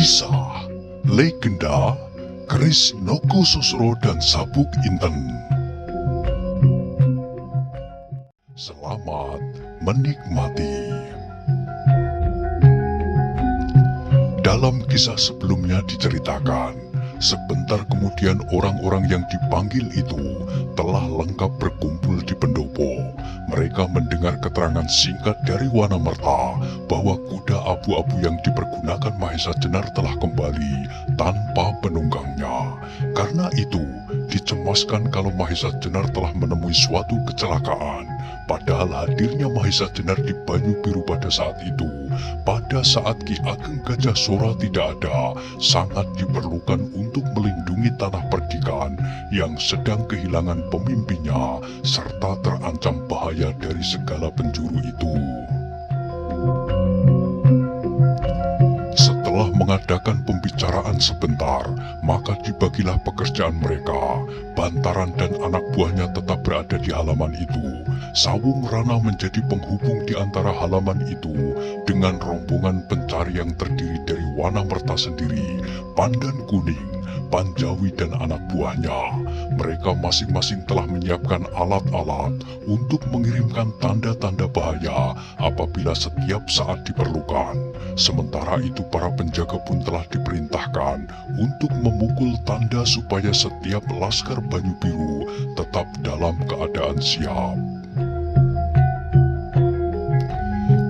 Kisah Legenda Keris Nogosusro dan Sabuk Inten. Selamat menikmati. Dalam kisah sebelumnya diceritakan, sebentar kemudian orang-orang yang dipanggil itu telah lengkap berkumpul di pendopo. Mereka mendengar keterangan singkat dari Wanamerta bahwa kuda abu-abu yang dipergunakan Mahesa Jenar telah kembali tanpa penunggangnya. Karena itu, dicemaskan kalau Mahesa Jenar telah menemui suatu kecelakaan. Padahal hadirnya Mahesa Jenar di Banyu Biru pada saat itu, pada saat Ki Ageng Gajah Sora tidak ada, sangat diperlukan untuk melindungi tanah perdikan yang sedang kehilangan pemimpinnya, serta terancam bahaya dari segala penjuru itu. Setelah mengadakan pembicaraan sebentar, maka dibagilah pekerjaan mereka. Bantaran dan anak buahnya tetap berada di halaman itu. Sawung Rana menjadi penghubung di antara halaman itu dengan rombongan pencari yang terdiri dari Wanamerta sendiri, Pandan Kuning, Panjawi dan anak buahnya. Mereka masing-masing telah menyiapkan alat-alat untuk mengirimkan tanda-tanda bahaya apabila setiap saat diperlukan. Sementara itu para penjaga pun telah diperintahkan untuk memukul tanda supaya setiap laskar Banyu Biru tetap dalam keadaan siap.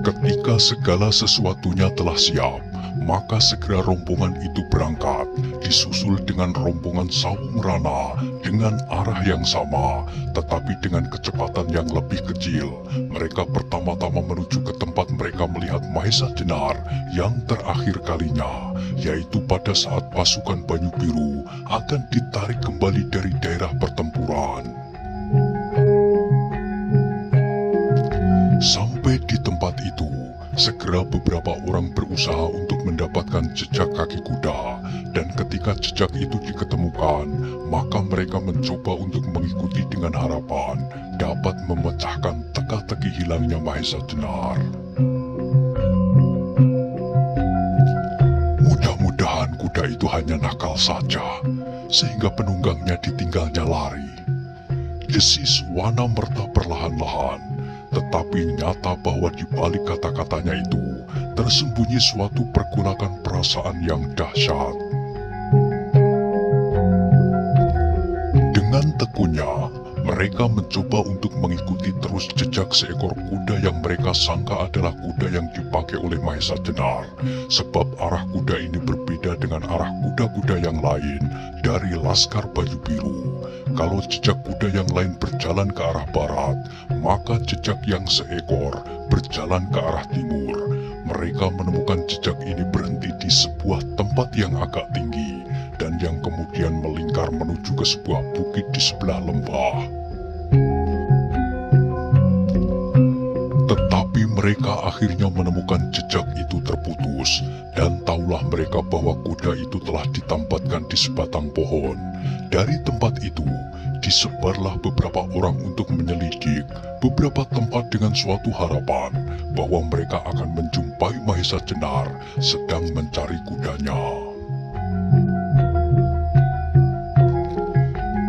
Ketika segala sesuatunya telah siap, maka segera rombongan itu berangkat, disusul dengan rombongan Sawung Rana dengan arah yang sama, tetapi dengan kecepatan yang lebih kecil. Mereka pertama-tama menuju ke tempat mereka melihat Mahesa Jenar yang terakhir kalinya, yaitu pada saat pasukan Banyu Biru akan ditarik kembali dari daerah pertempuran. Sampai di tempat itu, segera beberapa orang berusaha untuk mendapatkan jejak kaki kuda, dan ketika jejak itu diketemukan, maka mereka mencoba untuk mengikuti dengan harapan dapat memecahkan teka-teki hilangnya Mahesa Jenar. Mudah-mudahan kuda itu hanya nakal saja, sehingga penunggangnya ditinggalnya lari. Desis Wanamerta perlahan-lahan. Tetapi nyata bahwa di balik kata-katanya itu tersembunyi suatu pergolakan perasaan yang dahsyat. Dengan tekunnya, mereka mencoba untuk mengikuti terus jejak seekor kuda yang mereka sangka adalah kuda yang dipakai oleh Mahesa Jenar, sebab arah kuda ini berbeda dengan arah kuda-kuda yang lain dari Laskar Banyu Biru. Kalau jejak kuda yang lain berjalan ke arah barat, maka jejak yang seekor berjalan ke arah timur. Mereka menemukan jejak ini berhenti di sebuah tempat yang agak tinggi, dan yang kemudian melingkar menuju ke sebuah bukit di sebelah lembah. Tetapi mereka akhirnya menemukan jejak itu terputus, dan tahulah mereka bahwa kuda itu telah ditampatkan di sebatang pohon. Dari tempat itu, disebarlah beberapa orang untuk menyelidik beberapa tempat dengan suatu harapan bahwa mereka akan menjumpai Mahesa Jenar sedang mencari kudanya.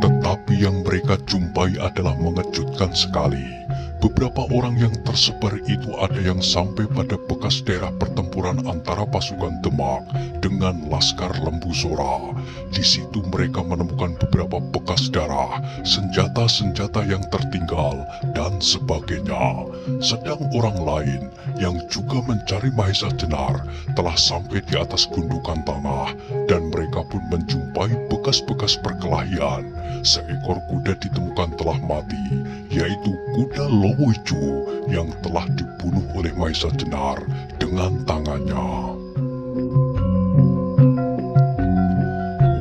Tetapi yang mereka jumpai adalah mengejutkan sekali. Beberapa orang yang tersebar itu ada yang sampai pada bekas daerah pertempuran antara pasukan Demak dengan Laskar Lembu Sora. Di situ mereka menemukan beberapa bekas darah, senjata-senjata yang tertinggal, dan sebagainya. Sedang orang lain yang juga mencari Mahesa Jenar telah sampai di atas gundukan tanah, dan mereka pun menjumpai bekas-bekas perkelahian. Seekor kuda ditemukan telah mati, yaitu kuda Lowoijo yang telah dibunuh oleh Mahesa Jenar dengan tangannya.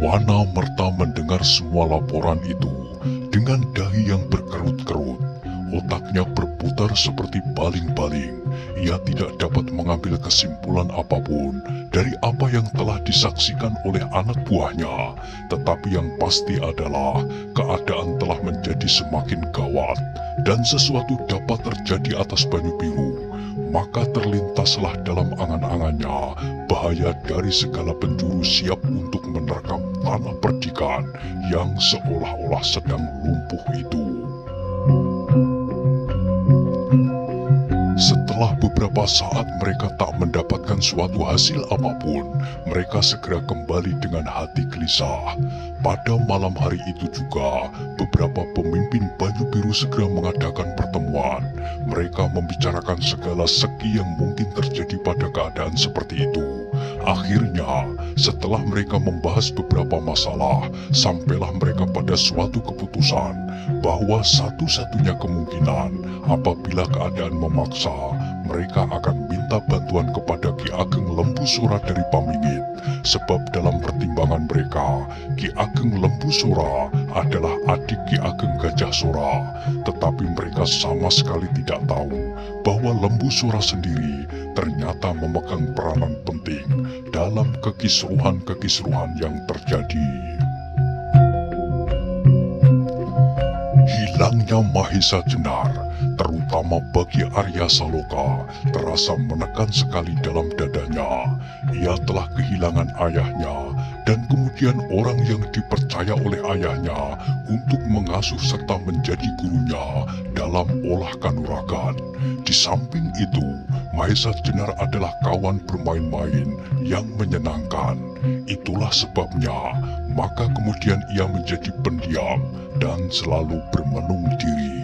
Wanamerta mendengar semua laporan itu dengan dahi yang berkerut-kerut. Otaknya berputar seperti baling-baling. Ia tidak dapat mengambil kesimpulan apapun dari apa yang telah disaksikan oleh anak buahnya. Tetapi yang pasti adalah keadaan telah menjadi semakin gawat, dan sesuatu dapat terjadi atas Banyu Biru. Maka terlintaslah dalam angan-angannya bahaya dari segala penjuru siap untuk menerkam tanah perdikan yang seolah-olah sedang lumpuh itu. Setelah beberapa saat mereka tak mendapatkan suatu hasil apapun, mereka segera kembali dengan hati gelisah. Pada malam hari itu juga, beberapa pemimpin baju biru segera mengadakan pertemuan. Mereka membicarakan segala segi yang mungkin terjadi pada keadaan seperti itu. Akhirnya, setelah mereka membahas beberapa masalah, sampailah mereka pada suatu keputusan bahwa satu-satunya kemungkinan apabila keadaan memaksa, mereka akan minta bantuan kepada Ki Ageng Lembu Sora dari Pamingit. Sebab dalam pertimbangan mereka, Ki Ageng Lembu Sora adalah adik Ki Ageng Gajah Sora. Tetapi mereka sama sekali tidak tahu bahwa Lembu Sora sendiri ternyata memegang peranan penting dalam kekisruhan-kekisruhan yang terjadi. Hilangnya Mahesa Jenar, terutama bagi Arya Saloka, terasa menekan sekali dalam dadanya. Ia telah kehilangan ayahnya, dan kemudian orang yang dipercaya oleh ayahnya untuk mengasuh serta menjadi gurunya dalam olah kanuragan. Di samping itu, Mahesa Jenar adalah kawan bermain-main yang menyenangkan. Itulah sebabnya, maka kemudian ia menjadi pendiam dan selalu bermenung diri.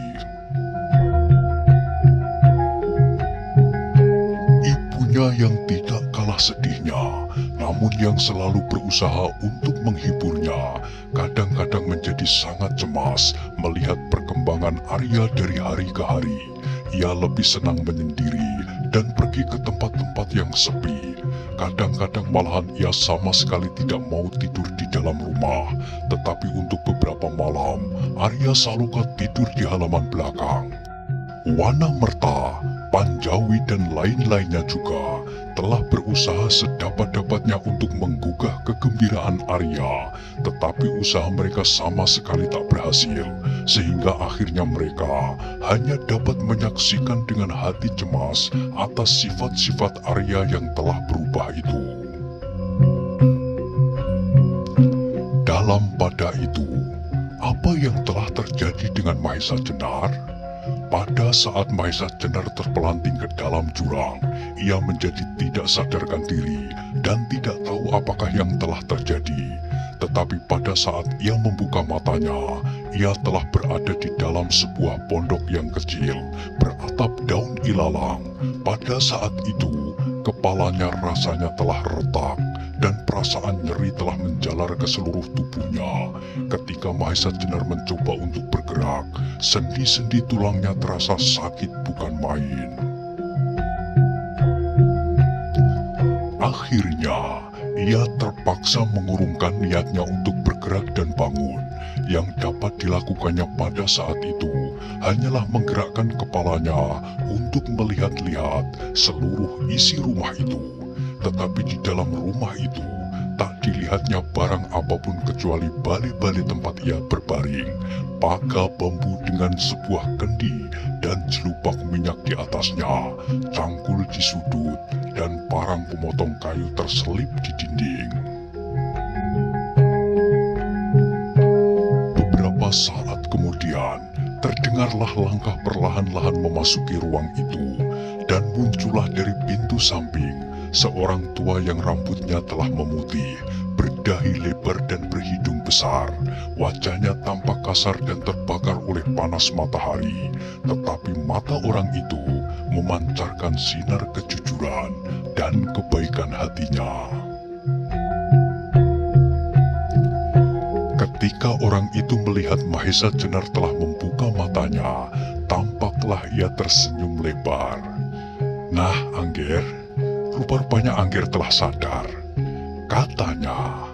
Ibunya yang tidak kalah sedihnya, namun yang selalu berusaha untuk menghiburnya, kadang-kadang menjadi sangat cemas melihat perkembangan Arya dari hari ke hari. Ia lebih senang menyendiri dan pergi ke tempat-tempat yang sepi. Kadang-kadang malahan ia sama sekali tidak mau tidur di dalam rumah. Tetapi untuk beberapa malam, Arya Saloka tidur di halaman belakang. Wana Merta, Panjawi dan lain-lainnya juga telah berusaha sedapat-dapatnya untuk menggugah kegembiraan Arya, tetapi usaha mereka sama sekali tak berhasil, sehingga akhirnya mereka hanya dapat menyaksikan dengan hati cemas atas sifat-sifat Arya yang telah berubah itu. Dalam pada itu, apa yang telah terjadi dengan Mahesa Jenar? Pada saat Mahesa Jenar terpelanting ke dalam jurang, ia menjadi tidak sadarkan diri dan tidak tahu apakah yang telah terjadi. Tetapi pada saat ia membuka matanya, ia telah berada di dalam sebuah pondok yang kecil, beratap daun ilalang. Pada saat itu, kepalanya rasanya telah retak, dan perasaan nyeri telah menjalar ke seluruh tubuhnya. Ketika Mahesa Jenar mencoba untuk bergerak, sendi-sendi tulangnya terasa sakit bukan main. Akhirnya, ia terpaksa mengurungkan niatnya untuk bergerak dan bangun. Yang dapat dilakukannya pada saat itu hanyalah menggerakkan kepalanya untuk melihat-lihat seluruh isi rumah itu. Tetapi di dalam rumah itu tak dilihatnya barang apapun kecuali bali-bali tempat ia berbaring, paga bambu dengan sebuah kendi dan jelupak minyak di atasnya, cangkul di sudut, dan parang pemotong kayu terselip di dinding. Beberapa saat kemudian, terdengarlah langkah perlahan-lahan memasuki ruang itu, dan muncullah dari pintu samping seorang tua yang rambutnya telah memutih, berdahi lebar dan berhidung besar. Wajahnya tampak kasar dan terbakar oleh panas matahari, tetapi mata orang itu memancarkan sinar kejujuran dan kebaikan hatinya. Ketika orang itu melihat Mahesa Jenar telah membuka matanya, tampaklah ia tersenyum lebar. "Nah, Angger, rupa-rupanya Angger telah sadar," katanya.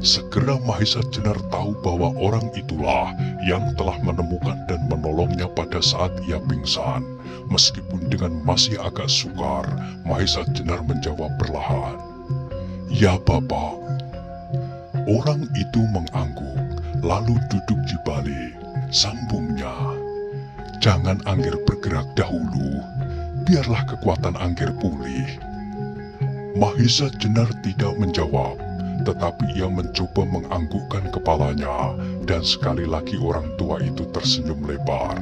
Segera Mahesa Jenar tahu bahwa orang itulah yang telah menemukan dan menolongnya pada saat ia pingsan. Meskipun dengan masih agak sukar, Mahesa Jenar menjawab perlahan, "Ya, Bapak." Orang itu mengangguk, lalu duduk di balik. Sambungnya, "Jangan Angger bergerak dahulu. biarlah kekuatan Angger pulih. Mahesa Jenar tidak menjawab, tetapi ia mencoba menganggukkan kepalanya, dan sekali lagi orang tua itu tersenyum lebar.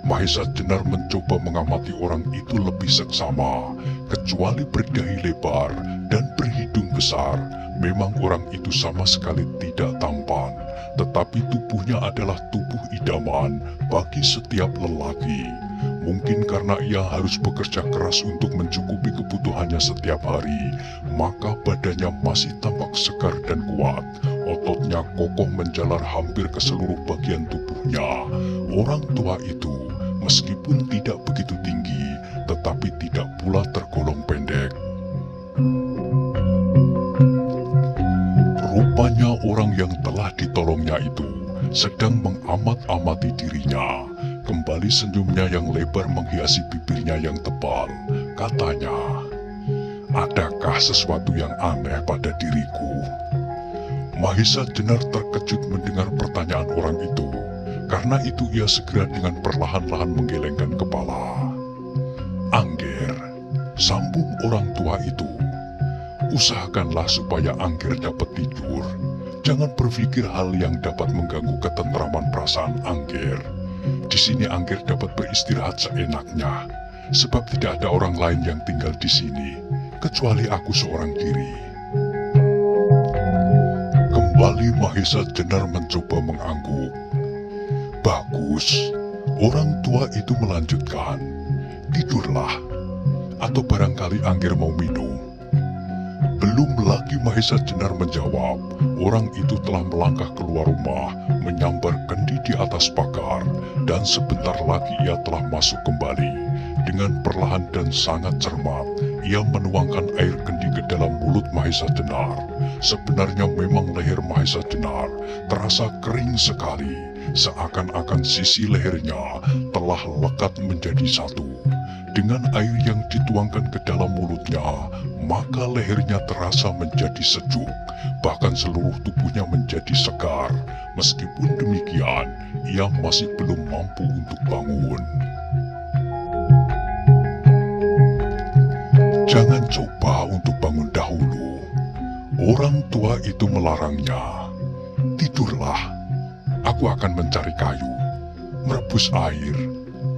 Mahesa Jenar mencoba mengamati orang itu lebih seksama, kecuali berdahi lebar dan berhidung besar. Memang orang itu sama sekali tidak tampan, tetapi tubuhnya adalah tubuh idaman bagi setiap lelaki. Mungkin karena ia harus bekerja keras untuk mencukupi kebutuhannya setiap hari, maka badannya masih tampak segar dan kuat. Ototnya kokoh menjalar hampir ke seluruh bagian tubuhnya. Orang tua itu, meskipun tidak begitu tinggi, tetapi tidak pula tergolong pendek. Rupanya orang yang telah ditolongnya itu sedang mengamat-amati dirinya. Kembali senyumnya yang lebar menghiasi bibirnya yang tebal. Katanya, "Adakah sesuatu yang aneh pada diriku?" Mahesa Jenar terkejut mendengar pertanyaan orang itu. Karena itu ia segera dengan perlahan-lahan menggelengkan kepala. "Angger," sambung orang tua itu, "usahakanlah supaya Angger dapat tidur. Jangan berpikir hal yang dapat mengganggu ketentraman perasaan Angger. Di sini Angger dapat beristirahat seenaknya, sebab tidak ada orang lain yang tinggal di sini, kecuali aku seorang diri." Kembali Mahesa Jenar mencoba mengangguk. "Bagus," orang tua itu melanjutkan, "tidurlah, atau barangkali Angger mau minum." Belum lagi Mahesa Jenar menjawab, orang itu telah melangkah keluar rumah, menyambar kendi di atas pagar, dan sebentar lagi ia telah masuk kembali. Dengan perlahan dan sangat cermat, ia menuangkan air kendi ke dalam mulut Mahesa Jenar. Sebenarnya memang leher Mahesa Jenar terasa kering sekali, seakan-akan sisi lehernya telah lekat menjadi satu. Dengan air yang dituangkan ke dalam mulutnya, maka lehernya terasa menjadi sejuk, bahkan seluruh tubuhnya menjadi segar. Meskipun demikian, ia masih belum mampu untuk bangun. "Jangan coba untuk bangun dahulu," orang tua itu melarangnya. "Tidurlah, aku akan mencari kayu, merebus air.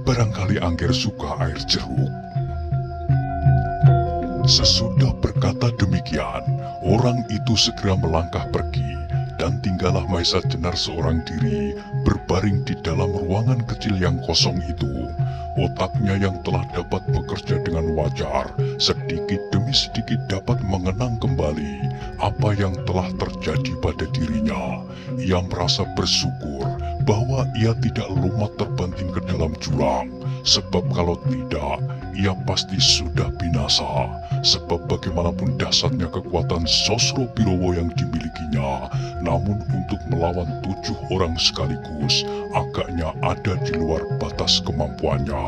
Barangkali Angger suka air jeruk." Sesudah berkata demikian, orang itu segera melangkah pergi, dan tinggallah Mahesa Jenar seorang diri berbaring di dalam ruangan kecil yang kosong itu. Otaknya yang telah dapat bekerja dengan wajar, sedikit demi sedikit dapat mengenang kembali apa yang telah terjadi pada dirinya. Ia merasa bersyukur bahwa ia tidak lumat terbanting ke dalam jurang, sebab kalau tidak, ia pasti sudah binasa. Sebab bagaimanapun dahsyatnya kekuatan Sosro Birowo yang dimilikinya, namun untuk melawan 7 orang sekaligus, agaknya ada di luar batas kemampuannya.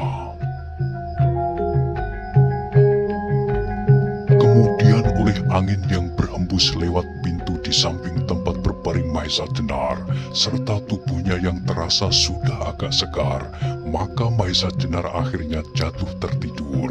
Kemudian oleh angin yang berhembus lewat pintu di samping tempat berbaring Mahesa Jenar, serta tubuhnya yang terasa sudah agak segar, maka Mahesa Jenar akhirnya jatuh tertidur.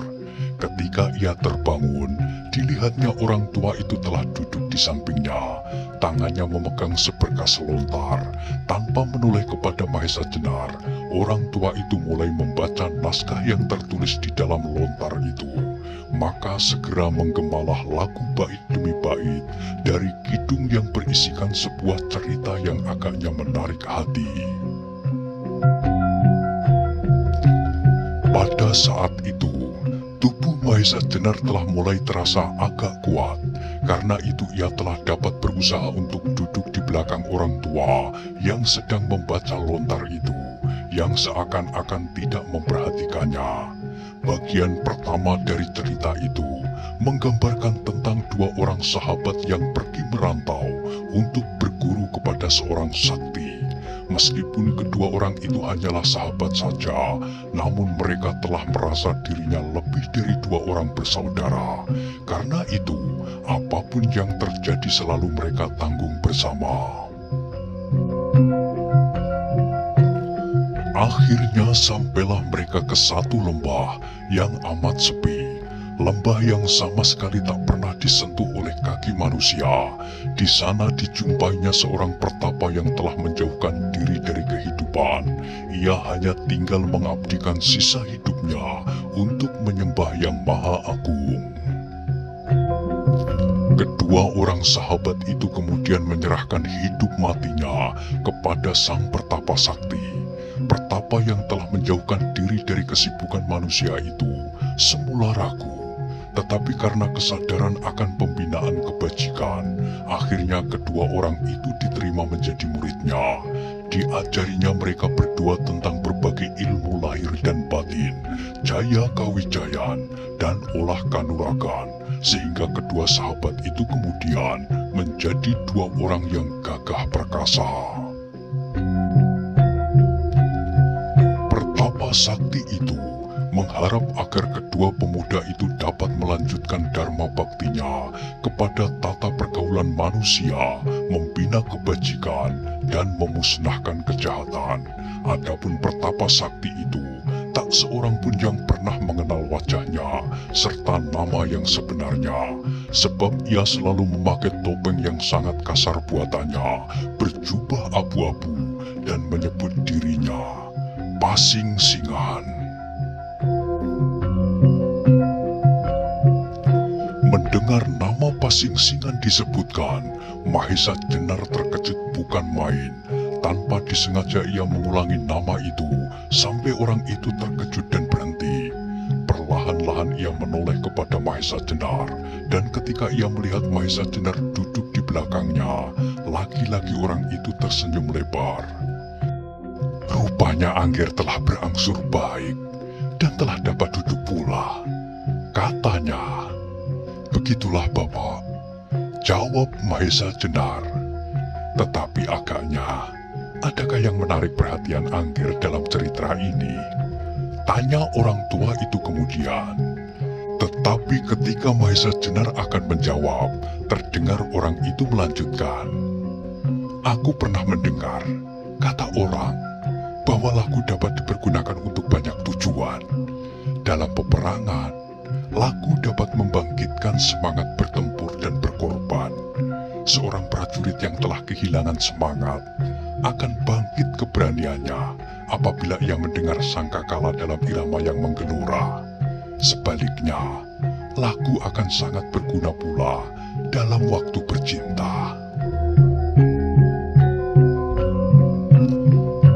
Ketika ia terbangun, dilihatnya orang tua itu telah duduk di sampingnya. Tangannya memegang seberkas lontar. Tanpa menoleh kepada Mahesa Jenar, orang tua itu mulai membaca naskah yang tertulis di dalam lontar itu. Maka segera menggemalah lagu bait demi bait dari kidung yang berisikan sebuah cerita yang agaknya menarik hati. Pada saat itu, tubuh Mahesa Jenar telah mulai terasa agak kuat. Karena itu ia telah dapat berusaha untuk duduk di belakang orang tua yang sedang membaca lontar itu, yang seakan-akan tidak memperhatikannya. Bagian pertama dari cerita itu menggambarkan tentang 2 orang sahabat yang pergi merantau untuk berguru kepada seorang sakti. Meskipun kedua orang itu hanyalah sahabat saja, namun mereka telah merasa dirinya lebih dari 2 orang bersaudara. Karena itu, apapun yang terjadi selalu mereka tanggung bersama. Akhirnya sampailah mereka ke satu lembah yang amat sepi. Lembah yang sama sekali tak pernah disentuh oleh kaki manusia. Di sana dijumpainya seorang pertapa yang telah menjauhkan diri dari kehidupan. Ia hanya tinggal mengabdikan sisa hidupnya untuk menyembah Yang Maha Agung. Kedua orang sahabat itu kemudian menyerahkan hidup matinya kepada sang pertapa sakti. Pertapa yang telah menjauhkan diri dari kesibukan manusia itu semula ragu. Tetapi karena kesadaran akan pembinaan kebajikan, akhirnya kedua orang itu diterima menjadi muridnya. Diajarinya mereka berdua tentang berbagai ilmu lahir dan batin, jaya kawijayan, dan olah kanuragan, sehingga kedua sahabat itu kemudian menjadi dua orang yang gagah perkasa. Pertapa sakti itu mengharap agar kedua pemuda itu dapat melanjutkan dharma baktinya kepada tata pergaulan manusia, membina kebajikan, dan memusnahkan kejahatan. Adapun pertapa sakti itu, tak seorang pun yang pernah mengenal wajahnya, serta nama yang sebenarnya, sebab ia selalu memakai topeng yang sangat kasar buatannya, berjubah abu-abu, dan menyebut dirinya Pasing Singan. Mendengar nama Pasing Singan disebutkan, Mahesa Jenar terkejut bukan main. Tanpa disengaja ia mengulangi nama itu, sampai orang itu terkejut dan berhenti. Perlahan-lahan ia menoleh kepada Mahesa Jenar, dan ketika ia melihat Mahesa Jenar duduk di belakangnya, lagi-lagi orang itu tersenyum lebar. Rupanya Angger telah berangsur baik, dan telah dapat duduk pula, katanya. Begitulah Bapak, jawab Mahesa Jenar. Tetapi agaknya, adakah yang menarik perhatian Angger dalam cerita ini? Tanya orang tua itu kemudian. Tetapi ketika Mahesa Jenar akan menjawab, terdengar orang itu melanjutkan. Aku pernah mendengar, kata orang, bahwa lagu dapat dipergunakan untuk banyak tujuan. Dalam peperangan, lagu dapat membangkitkan semangat bertempur dan berkorban. Seorang prajurit yang telah kehilangan semangat akan bangkit keberaniannya apabila ia mendengar sangkakala dalam irama yang menggelora. Sebaliknya, lagu akan sangat berguna pula dalam waktu bercinta.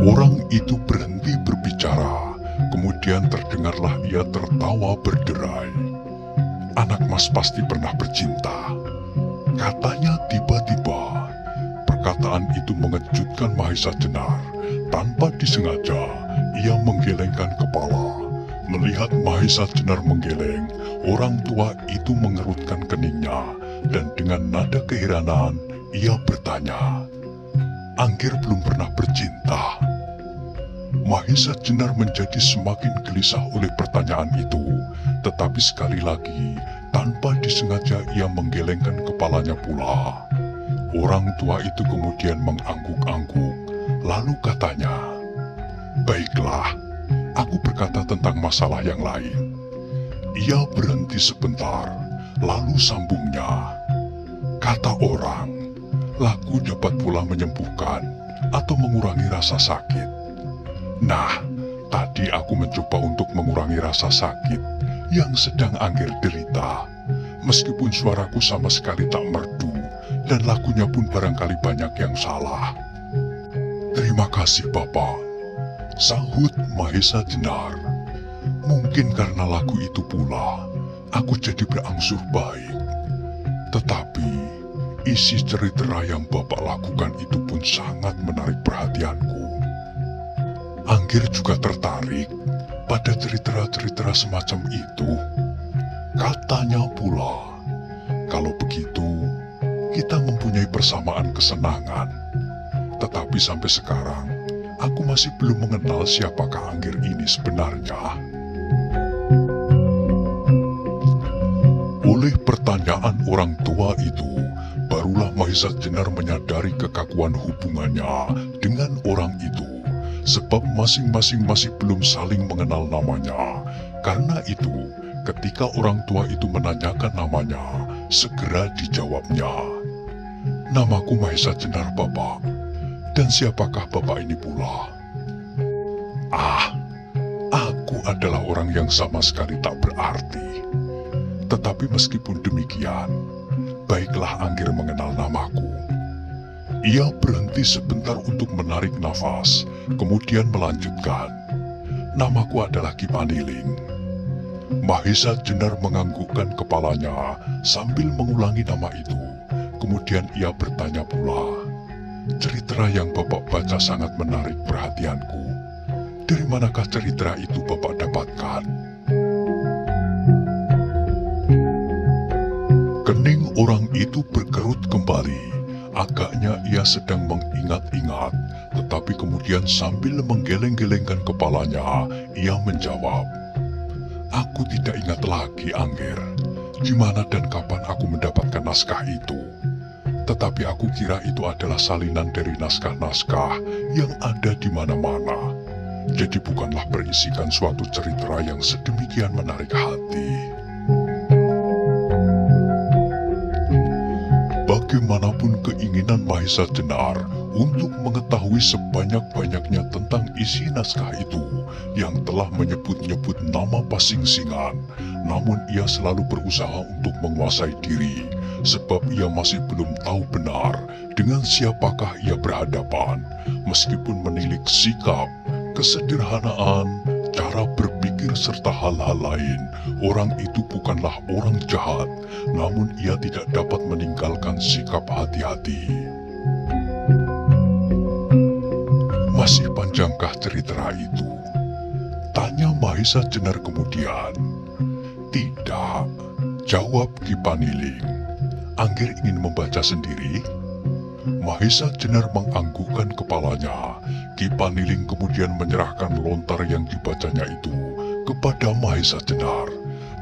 Orang itu berhenti berbicara, kemudian terdengarlah ia tertawa berderai. Anak mas pasti pernah bercinta, katanya tiba-tiba. Perkataan itu mengejutkan Mahesa Jenar. Tanpa disengaja, ia menggelengkan kepala. Melihat Mahesa Jenar menggeleng, orang tua itu mengerutkan keningnya, dan dengan nada keheranan, ia bertanya, Angger belum pernah bercinta? Mahesa Jenar menjadi semakin gelisah oleh pertanyaan itu, tetapi sekali lagi, tanpa disengaja ia menggelengkan kepalanya pula. Orang tua itu kemudian mengangguk-angguk, lalu katanya, baiklah, aku berkata tentang masalah yang lain. Ia berhenti sebentar, lalu sambungnya, kata orang, lagu dapat pula menyembuhkan atau mengurangi rasa sakit. Nah, tadi aku mencoba untuk mengurangi rasa sakit yang sedang Angger derita. Meskipun suaraku sama sekali tak merdu, dan lagunya pun barangkali banyak yang salah. Terima kasih Bapak, sahut Mahesa Jenar. Mungkin karena lagu itu pula, aku jadi berangsur baik. Tetapi, isi cerita yang Bapak lakukan itu pun sangat menarik perhatianku. Angger juga tertarik pada cerita-cerita semacam itu. Katanya pula, kalau begitu, kita mempunyai persamaan kesenangan. Tetapi sampai sekarang, aku masih belum mengenal siapakah Angger ini sebenarnya. Oleh pertanyaan orang tua itu, barulah Mahesa Jenar menyadari kekakuan hubungannya dengan orang itu. sebab masing-masing masih belum saling mengenal namanya. Karena itu, ketika orang tua itu menanyakan namanya, segera dijawabnya. "Namaku Mahesa Jenar, Bapak. Dan siapakah Bapak ini pula?" "Ah, aku adalah orang yang sama sekali tak berarti. Tetapi meskipun demikian, baiklah Angger mengenal namaku." Ia berhenti sebentar untuk menarik nafas, kemudian melanjutkan. "Namaku adalah Ki Paniling." Mahesa Jenar menganggukkan kepalanya sambil mengulangi nama itu. Kemudian ia bertanya pula, "Cerita yang Bapak baca sangat menarik perhatianku. Dari manakah cerita itu Bapak dapatkan?" Kening orang itu berkerut kembali. Agaknya ia sedang mengingat-ingat, tetapi kemudian sambil menggeleng-gelengkan kepalanya, ia menjawab, "Aku tidak ingat lagi, Angger, di mana dan kapan aku mendapatkan naskah itu. Tetapi aku kira itu adalah salinan dari naskah-naskah yang ada di mana-mana. Jadi bukanlah berisikan suatu cerita yang sedemikian menarik hati." Bagaimanapun keinginan Mahesa Jenar untuk mengetahui sebanyak-banyaknya tentang isi naskah itu yang telah menyebut-nyebut nama Pasingsingan, namun ia selalu berusaha untuk menguasai diri, sebab ia masih belum tahu benar dengan siapakah ia berhadapan, meskipun menilik sikap, kesederhanaan, cara berpikir serta hal-hal lain. Orang itu bukanlah orang jahat, namun ia tidak dapat meninggalkan sikap hati-hati. "Masih panjangkah cerita itu?" tanya Mahesa Jenar kemudian. "Tidak," jawab Ki Paniling. "Angger ingin membaca sendiri?" Mahesa Jenar menganggukkan kepalanya. Ki Paniling kemudian menyerahkan lontar yang dibacanya itu kepada Mahesa Jenar.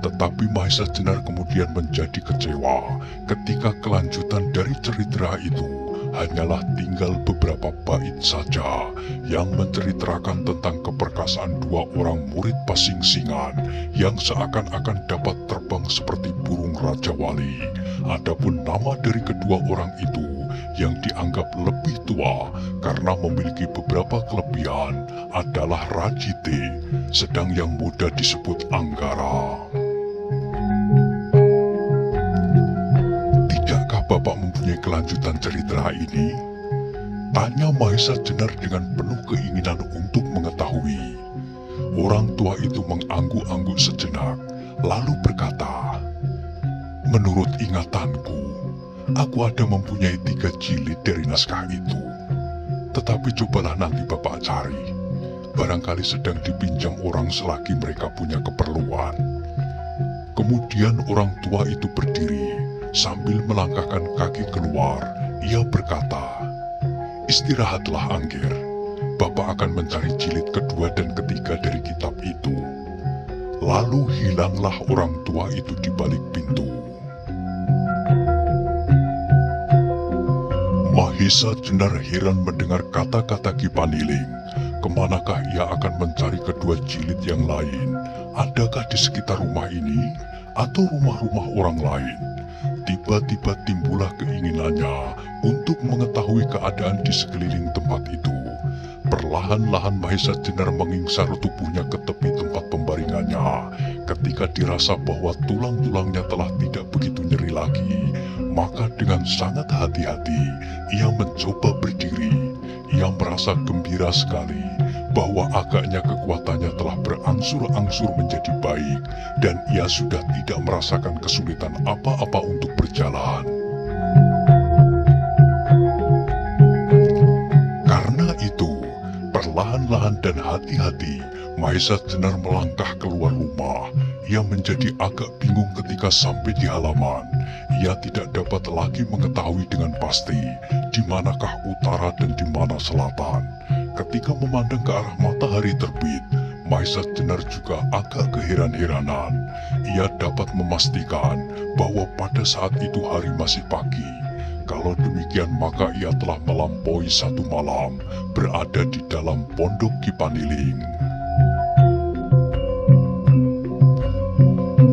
Tetapi Mahesa Jenar kemudian menjadi kecewa ketika kelanjutan dari cerita itu hanyalah tinggal beberapa bait saja yang menceritakan tentang keperkasaan dua orang murid Pasingsingan yang seakan-akan dapat terbang seperti burung Raja Wali. Adapun nama dari kedua orang itu yang dianggap lebih tua karena memiliki beberapa kelebihan adalah Rajite, sedang yang muda disebut Anggara. "Tidakkah Bapak mempunyai kelanjutan cerita ini?" tanya Mahesa Jenar dengan penuh keinginan untuk mengetahui. Orang tua itu mengangguk-angguk sejenak, lalu berkata, "Menurut ingatanku, aku ada mempunyai 3 jilid dari naskah itu. Tetapi cobalah nanti Bapak cari. Barangkali sedang dipinjam orang selagi mereka punya keperluan." Kemudian orang tua itu berdiri, sambil melangkahkan kaki keluar. Ia berkata, "Istirahatlah Angger. Bapak akan mencari jilid kedua dan ketiga dari kitab itu." Lalu hilanglah orang tua itu di balik pintu. Mahesa Jenar heran mendengar kata-kata Ki Paniling. Kemanakah ia akan mencari kedua jilid yang lain? Adakah di sekitar rumah ini? Atau rumah-rumah orang lain? Tiba-tiba timbullah keinginannya untuk mengetahui keadaan di sekeliling tempat itu. Perlahan-lahan Mahesa Jenar mengingsar tubuhnya ke tepi tempat pembaringannya. Ketika dirasa bahwa tulang-tulangnya telah tidak begitu nyeri lagi, maka dengan sangat hati-hati ia mencoba berdiri. Ia merasa gembira sekali bahwa agaknya kekuatannya telah berangsur-angsur menjadi baik dan ia sudah tidak merasakan kesulitan apa-apa untuk berjalan. Karena itu, perlahan-lahan dan hati-hati, Mahesa Jenar melangkah keluar rumah. Ia menjadi agak bingung ketika sampai di halaman. Ia tidak dapat lagi mengetahui dengan pasti di manakah utara dan di mana selatan. Ketika memandang ke arah matahari terbit, Mahesa Jenar juga agak keheran-heranan. Ia dapat memastikan bahwa pada saat itu hari masih pagi. Kalau demikian maka ia telah melampaui satu malam berada di dalam pondok Ki Paniling.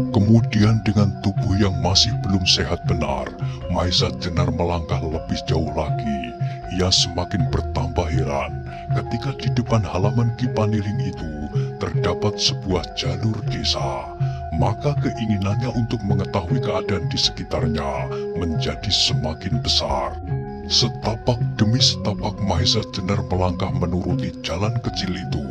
Kemudian dengan tubuh yang masih belum sehat benar, Mahesa Jenar melangkah lebih jauh lagi. Ia semakin bertambah heran ketika di depan halaman Ki Paniling itu terdapat sebuah jalur desa. Maka keinginannya untuk mengetahui keadaan di sekitarnya menjadi semakin besar. Setapak demi setapak Mahesa Jenar melangkah menuruti jalan kecil itu,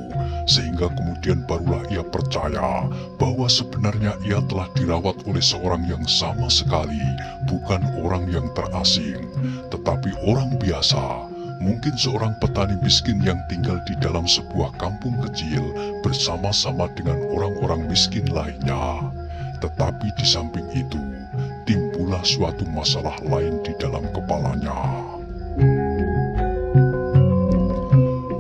sehingga kemudian barulah ia percaya bahwa sebenarnya ia telah dirawat oleh seorang yang sama sekali bukan orang yang terasing, tetapi orang biasa. Mungkin seorang petani miskin yang tinggal di dalam sebuah kampung kecil bersama-sama dengan orang-orang miskin lainnya. Tetapi di samping itu, timbullah suatu masalah lain di dalam kepalanya.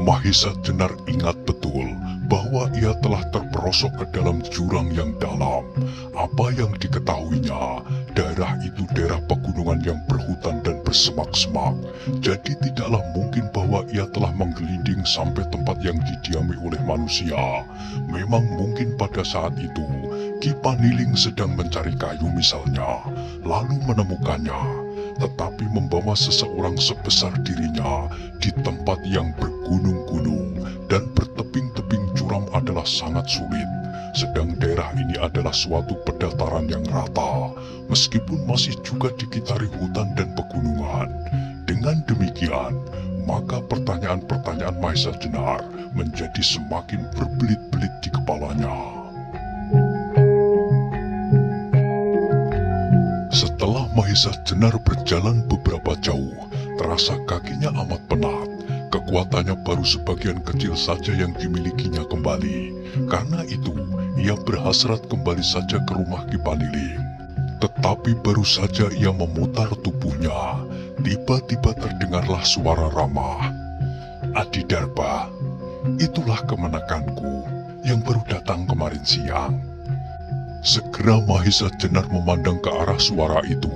Mahesa Jenar ingat betul bahwa ia telah terperosok ke dalam jurang yang dalam. Apa yang diketahuinya, daerah itu daerah pegunungan yang berhutan dan bersemak-semak. Jadi tidaklah mungkin bahwa ia telah menggelinding sampai tempat yang didiami oleh manusia. Memang mungkin pada saat itu, Ki Paniling sedang mencari kayu misalnya, lalu menemukannya. Tetapi membawa seseorang sebesar dirinya di tempat yang bergunung-gunung dan bertebing-tebing curam adalah sangat sulit. Sedang daerah ini adalah suatu pedataran yang rata, meskipun masih juga dikitari hutan dan pegunungan. Dengan demikian, maka pertanyaan-pertanyaan Mahesa Jenar menjadi semakin berbelit-belit di kepalanya. Setelah Mahesa Jenar berjalan beberapa jauh, terasa kakinya amat penat. Kekuatannya baru sebagian kecil saja yang dimilikinya kembali. Karena itu, ia berhasrat kembali saja ke rumah Ki Paniling. Tetapi baru saja ia memutar tubuhnya, tiba-tiba terdengarlah suara ramah. "Adidarba, itulah kemenakanku yang baru datang kemarin siang." Segera Mahesa Jenar memandang ke arah suara itu.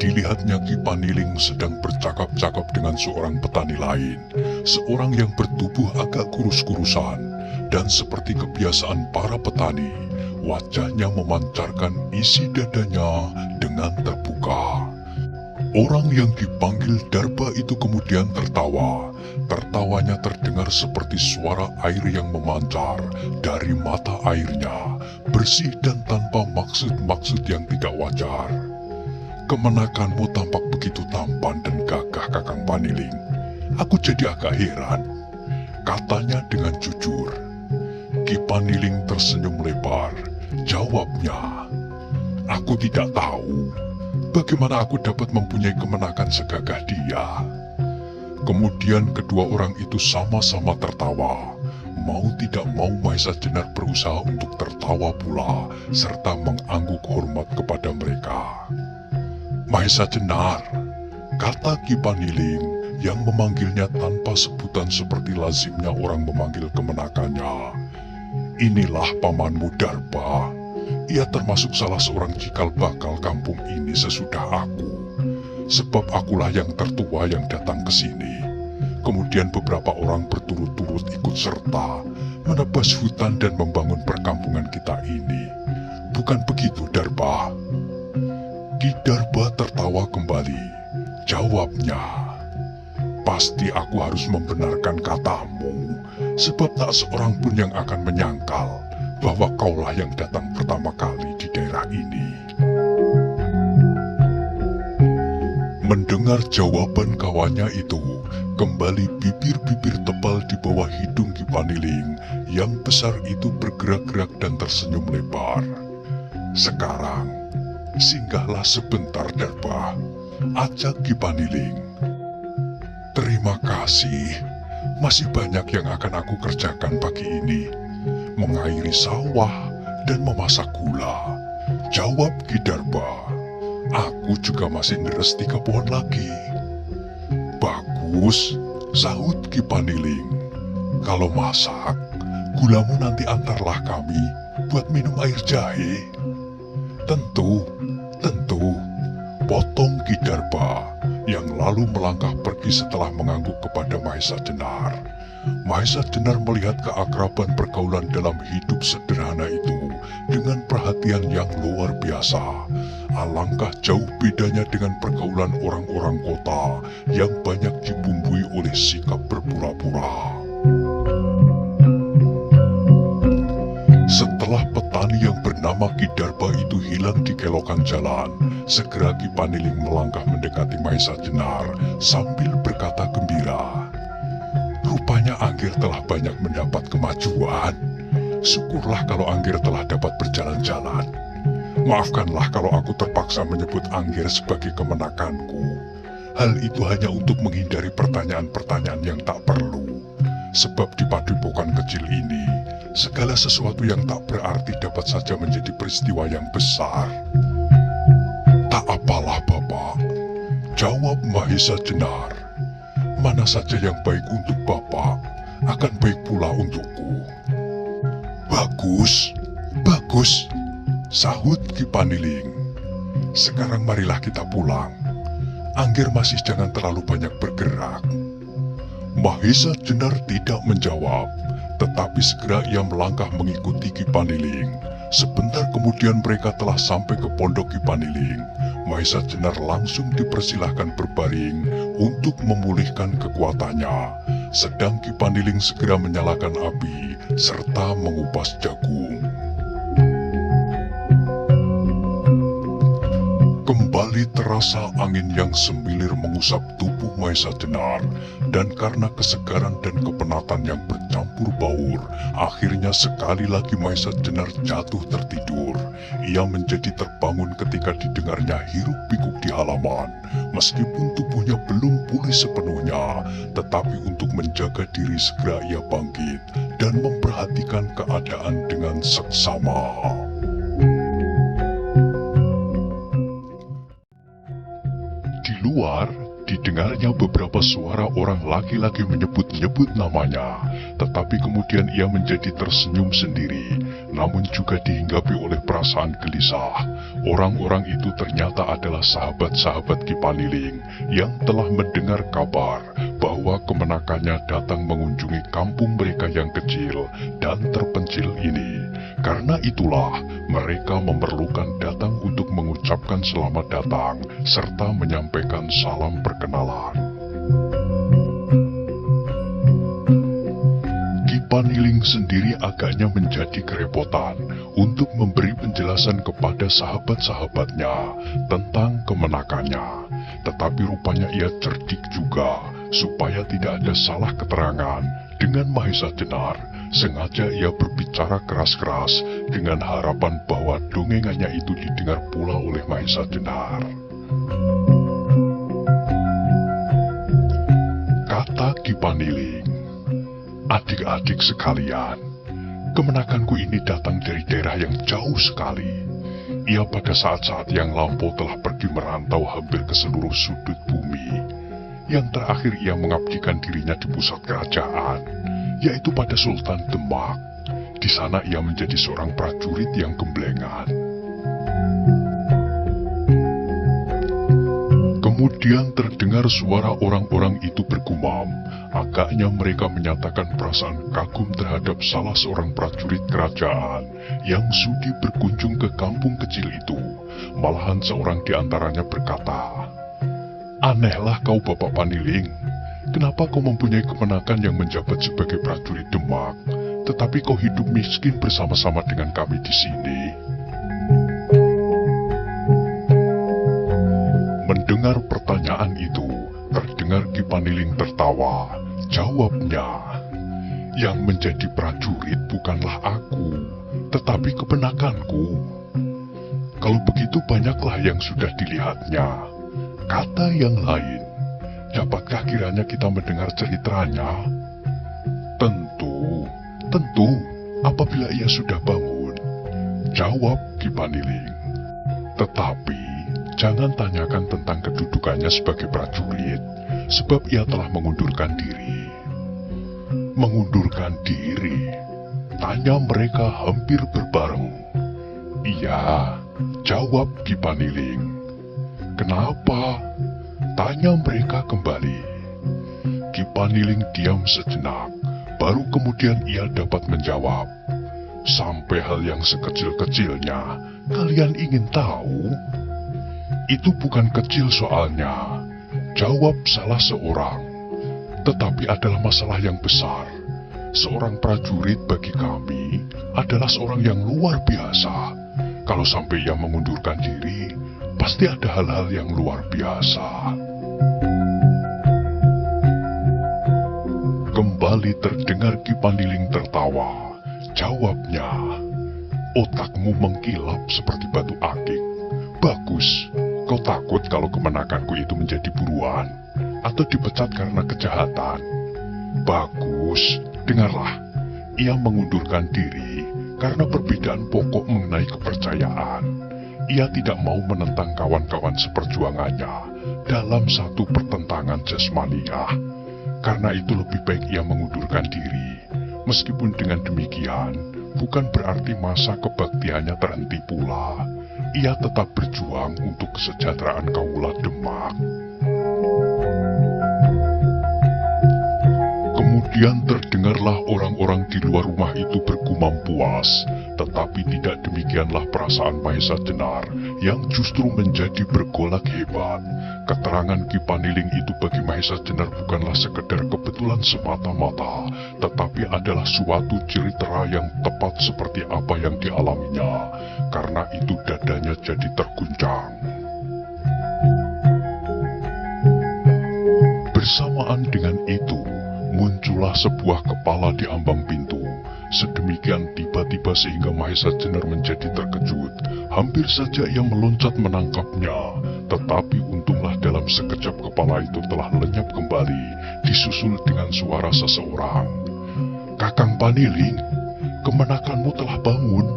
Dilihatnya Ki Paniling sedang bercakap-cakap dengan seorang petani lain. Seorang yang bertubuh agak kurus-kurusan. Dan seperti kebiasaan para petani, wajahnya memancarkan isi dadanya dengan terbuka. Orang yang dipanggil Darba itu kemudian tertawa. Tertawanya terdengar seperti suara air yang memancar dari mata airnya, bersih dan tanpa maksud-maksud yang tidak wajar. "Kemenakanmu tampak begitu tampan dan gagah, Kakang Paniling. Aku jadi agak heran," katanya dengan jujur. Ki Paniling tersenyum lebar. Jawabnya, "Aku tidak tahu. Bagaimana aku dapat mempunyai kemenakan segagah dia?" Kemudian kedua orang itu sama-sama tertawa. Mau tidak mau Mahesa Jenar berusaha untuk tertawa pula, serta mengangguk hormat kepada mereka. "Mahesa Jenar," kata Ki Paniling yang memanggilnya tanpa sebutan seperti lazimnya orang memanggil kemenakannya. "Inilah pamanmu Darba. Ia termasuk salah seorang cikal bakal kampung ini sesudah aku. Sebab akulah yang tertua yang datang ke sini. Kemudian beberapa orang berturut-turut ikut serta menebas hutan dan membangun perkampungan kita ini. Bukan begitu, Darba?" Ki Darba tertawa kembali. Jawabnya, "Pasti aku harus membenarkan katamu, sebab tak seorang pun yang akan menyangkal bahwa kaulah yang datang pertama kali di daerah ini." Mendengar jawaban kawannya itu, kembali bibir-bibir tebal di bawah hidung Ki Paniling yang besar itu bergerak-gerak dan tersenyum lebar. "Sekarang, singgahlah sebentar Darba," ajak Ki Paniling. "Terima kasih, masih banyak yang akan aku kerjakan pagi ini. Mengairi sawah dan memasak gula," jawab Ki Darba. "Aku juga masih neres 3 pohon lagi." "Bagus," sahut Ki Paniling. "Kalau masak, gulamu nanti antarlah kami buat minum air jahe." "Tentu, tentu," potong Ki Darba. yang lalu melangkah pergi setelah mengangguk kepada Mahesa Jenar. Mahesa Jenar melihat keakraban pergaulan dalam hidup sederhana itu dengan perhatian yang luar biasa. Alangkah jauh bedanya dengan pergaulan orang-orang kota yang banyak dibumbui oleh sikap berpura-pura. Setelah petani yang bernama Ki Darba itu hilang di kelokan jalan, segera Ki Paniling melangkah mendekati Mahesa Jenar sambil berkata gembira, "Rupanya Anggir telah banyak mendapat kemajuan. Syukurlah kalau Anggir telah dapat berjalan-jalan. Maafkanlah kalau aku terpaksa menyebut Anggir sebagai kemenakanku. Hal itu hanya untuk menghindari pertanyaan-pertanyaan yang tak perlu. Sebab di padepokan kecil ini, segala sesuatu yang tak berarti dapat saja menjadi peristiwa yang besar." "Tak apalah Bapak," jawab Mahesa Jenar. "Mana saja yang baik untuk Bapak, akan baik pula untukku." "Bagus, bagus," sahut Ki Paniling. "Sekarang marilah kita pulang. Anggir masih jangan terlalu banyak bergerak." Mahesa Jenar tidak menjawab, tetapi segera ia melangkah mengikuti Ki Paniling. Sebentar kemudian mereka telah sampai ke pondok Ki Paniling. Mahesa Jenar langsung dipersilahkan berbaring untuk memulihkan kekuatannya. Sedang Ki Paniling segera menyalakan api serta mengupas jagung. Kembali terasa angin yang semilir mengusap tubuh Mahesa Jenar, dan karena kesegaran dan kepenatan yang bercampur baur, akhirnya sekali lagi Mahesa Jenar jatuh tertidur. Ia menjadi terbangun ketika didengarnya hiruk pikuk di halaman. Meskipun tubuhnya belum pulih sepenuhnya, tetapi untuk menjaga diri segera ia bangkit dan memperhatikan keadaan dengan seksama. Luar, didengarnya beberapa suara orang laki-laki menyebut-nyebut namanya, tetapi kemudian ia menjadi tersenyum sendiri, namun juga dihinggapi oleh perasaan gelisah. Orang-orang itu ternyata adalah sahabat-sahabat Ki Paniling yang telah mendengar kabar bahwa kemenakannya datang mengunjungi kampung mereka yang kecil dan terpencil ini. Karena itulah mereka memerlukan datang untuk mengucapkan selamat datang serta menyampaikan salam perkenalan. Ki Paniling sendiri agaknya menjadi kerepotan untuk memberi penjelasan kepada sahabat-sahabatnya tentang kemenakannya. Tetapi rupanya ia cerdik juga supaya tidak ada salah keterangan dengan Mahesa Jenar. Sengaja ia berbicara keras-keras dengan harapan bahwa dongengannya itu didengar pula oleh Mahesa Jenar. Kata Ki Paniling, "Adik-adik sekalian, kemenakanku ini datang dari daerah yang jauh sekali. Ia pada saat-saat yang lampau telah pergi merantau hampir ke seluruh sudut bumi. Yang terakhir ia mengabdikan dirinya di pusat kerajaan, yaitu pada Sultan Demak. Di sana ia menjadi seorang prajurit yang gemblengan." Kemudian terdengar suara orang-orang itu bergumam. Agaknya mereka menyatakan perasaan kagum terhadap salah seorang prajurit kerajaan yang sudi berkunjung ke kampung kecil itu. Malahan seorang di antaranya berkata, "Anehlah kau Bapak Paniling. Kenapa kau mempunyai kemenakan yang menjabat sebagai prajurit Demak, tetapi kau hidup miskin bersama-sama dengan kami di sini?" Mendengar pertanyaan itu, terdengar Ki Paniling tertawa. Jawabnya, "Yang menjadi prajurit bukanlah aku, tetapi kemenakanku. Kalau begitu banyaklah yang sudah dilihatnya." Kata yang lain, "Dapatkah kiranya kita mendengar ceritanya?" Tentu, apabila ia sudah bangun," jawab Ki Paniling. "Tetapi jangan tanyakan tentang kedudukannya sebagai prajurit, sebab ia telah mengundurkan diri." "Mengundurkan diri?" tanya mereka hampir berbareng. "Iya," jawab Ki Paniling. "Kenapa?" Tanya mereka kembali. Ki Paniling diam sejenak, baru kemudian ia dapat menjawab. Sampai hal yang sekecil-kecilnya, kalian ingin tahu? Itu bukan kecil soalnya, jawab salah seorang. Tetapi adalah masalah yang besar. Seorang prajurit bagi kami adalah seorang yang luar biasa. Kalau sampai ia mengundurkan diri, pasti ada hal-hal yang luar biasa. Kembali terdengar Ki Paniling tertawa. Jawabnya, otakmu mengkilap seperti batu akik. Bagus, kau takut kalau kemenakanku itu menjadi buruan atau dipecat karena kejahatan. Bagus, dengarlah. Ia mengundurkan diri karena perbedaan pokok mengenai kepercayaan. Ia tidak mau menentang kawan-kawan seperjuangannya dalam satu pertentangan jasmaniah. Karena itu lebih baik ia mengundurkan diri. Meskipun dengan demikian, bukan berarti masa kebaktiannya terhenti pula. Ia tetap berjuang untuk kesejahteraan Kaula Demak. Kemudian terdengarlah orang-orang di luar rumah itu bergumam puas, tetapi tidak demikianlah perasaan Mahesa Jenar yang justru menjadi bergolak hebat. Keterangan Ki Paniling itu bagi Mahesa Jenar bukanlah sekedar kebetulan semata-mata, tetapi adalah suatu cerita yang tepat seperti apa yang dialaminya. Karena itu dadanya jadi terguncang. Bersamaan dengan itu, muncullah sebuah kepala di ambang pintu. Sedemikian tiba-tiba sehingga Mahesa Jenar menjadi terkejut. Hampir saja ia meloncat menangkapnya. Tetapi untunglah dalam sekejap kepala itu telah lenyap kembali, disusul dengan suara seseorang. Kakang Paniling, kemenakanmu telah bangun.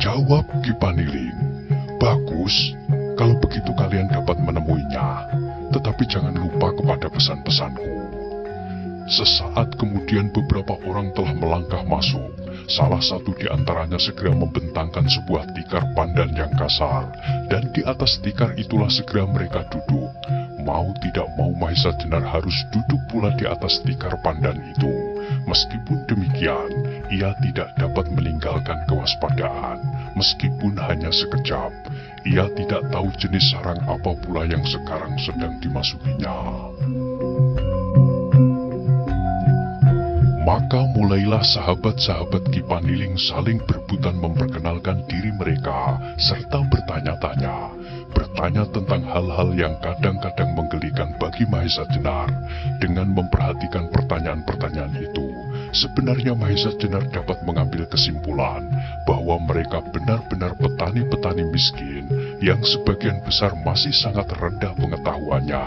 Jawab Ki Paniling. Bagus, kalau begitu kalian dapat menemuinya. Tetapi jangan lupa kepada pesan-pesanku. Sesaat kemudian beberapa orang telah melangkah masuk. Salah satu di antaranya segera membentangkan sebuah tikar pandan yang kasar, dan di atas tikar itulah segera mereka duduk. Mau tidak mau Mahesa Jenar harus duduk pula di atas tikar pandan itu. Meskipun demikian, ia tidak dapat meninggalkan kewaspadaan. Meskipun hanya sekejap, ia tidak tahu jenis sarang apa pula yang sekarang sedang dimasukinya. Maka mulailah sahabat-sahabat Ki Paniling saling berebutan memperkenalkan diri mereka, serta bertanya-tanya. Bertanya tentang hal-hal yang kadang-kadang menggelikan bagi Mahesa Jenar. Dengan memperhatikan pertanyaan-pertanyaan itu, sebenarnya Mahesa Jenar dapat mengambil kesimpulan bahwa mereka benar-benar petani-petani miskin yang sebagian besar masih sangat rendah pengetahuannya.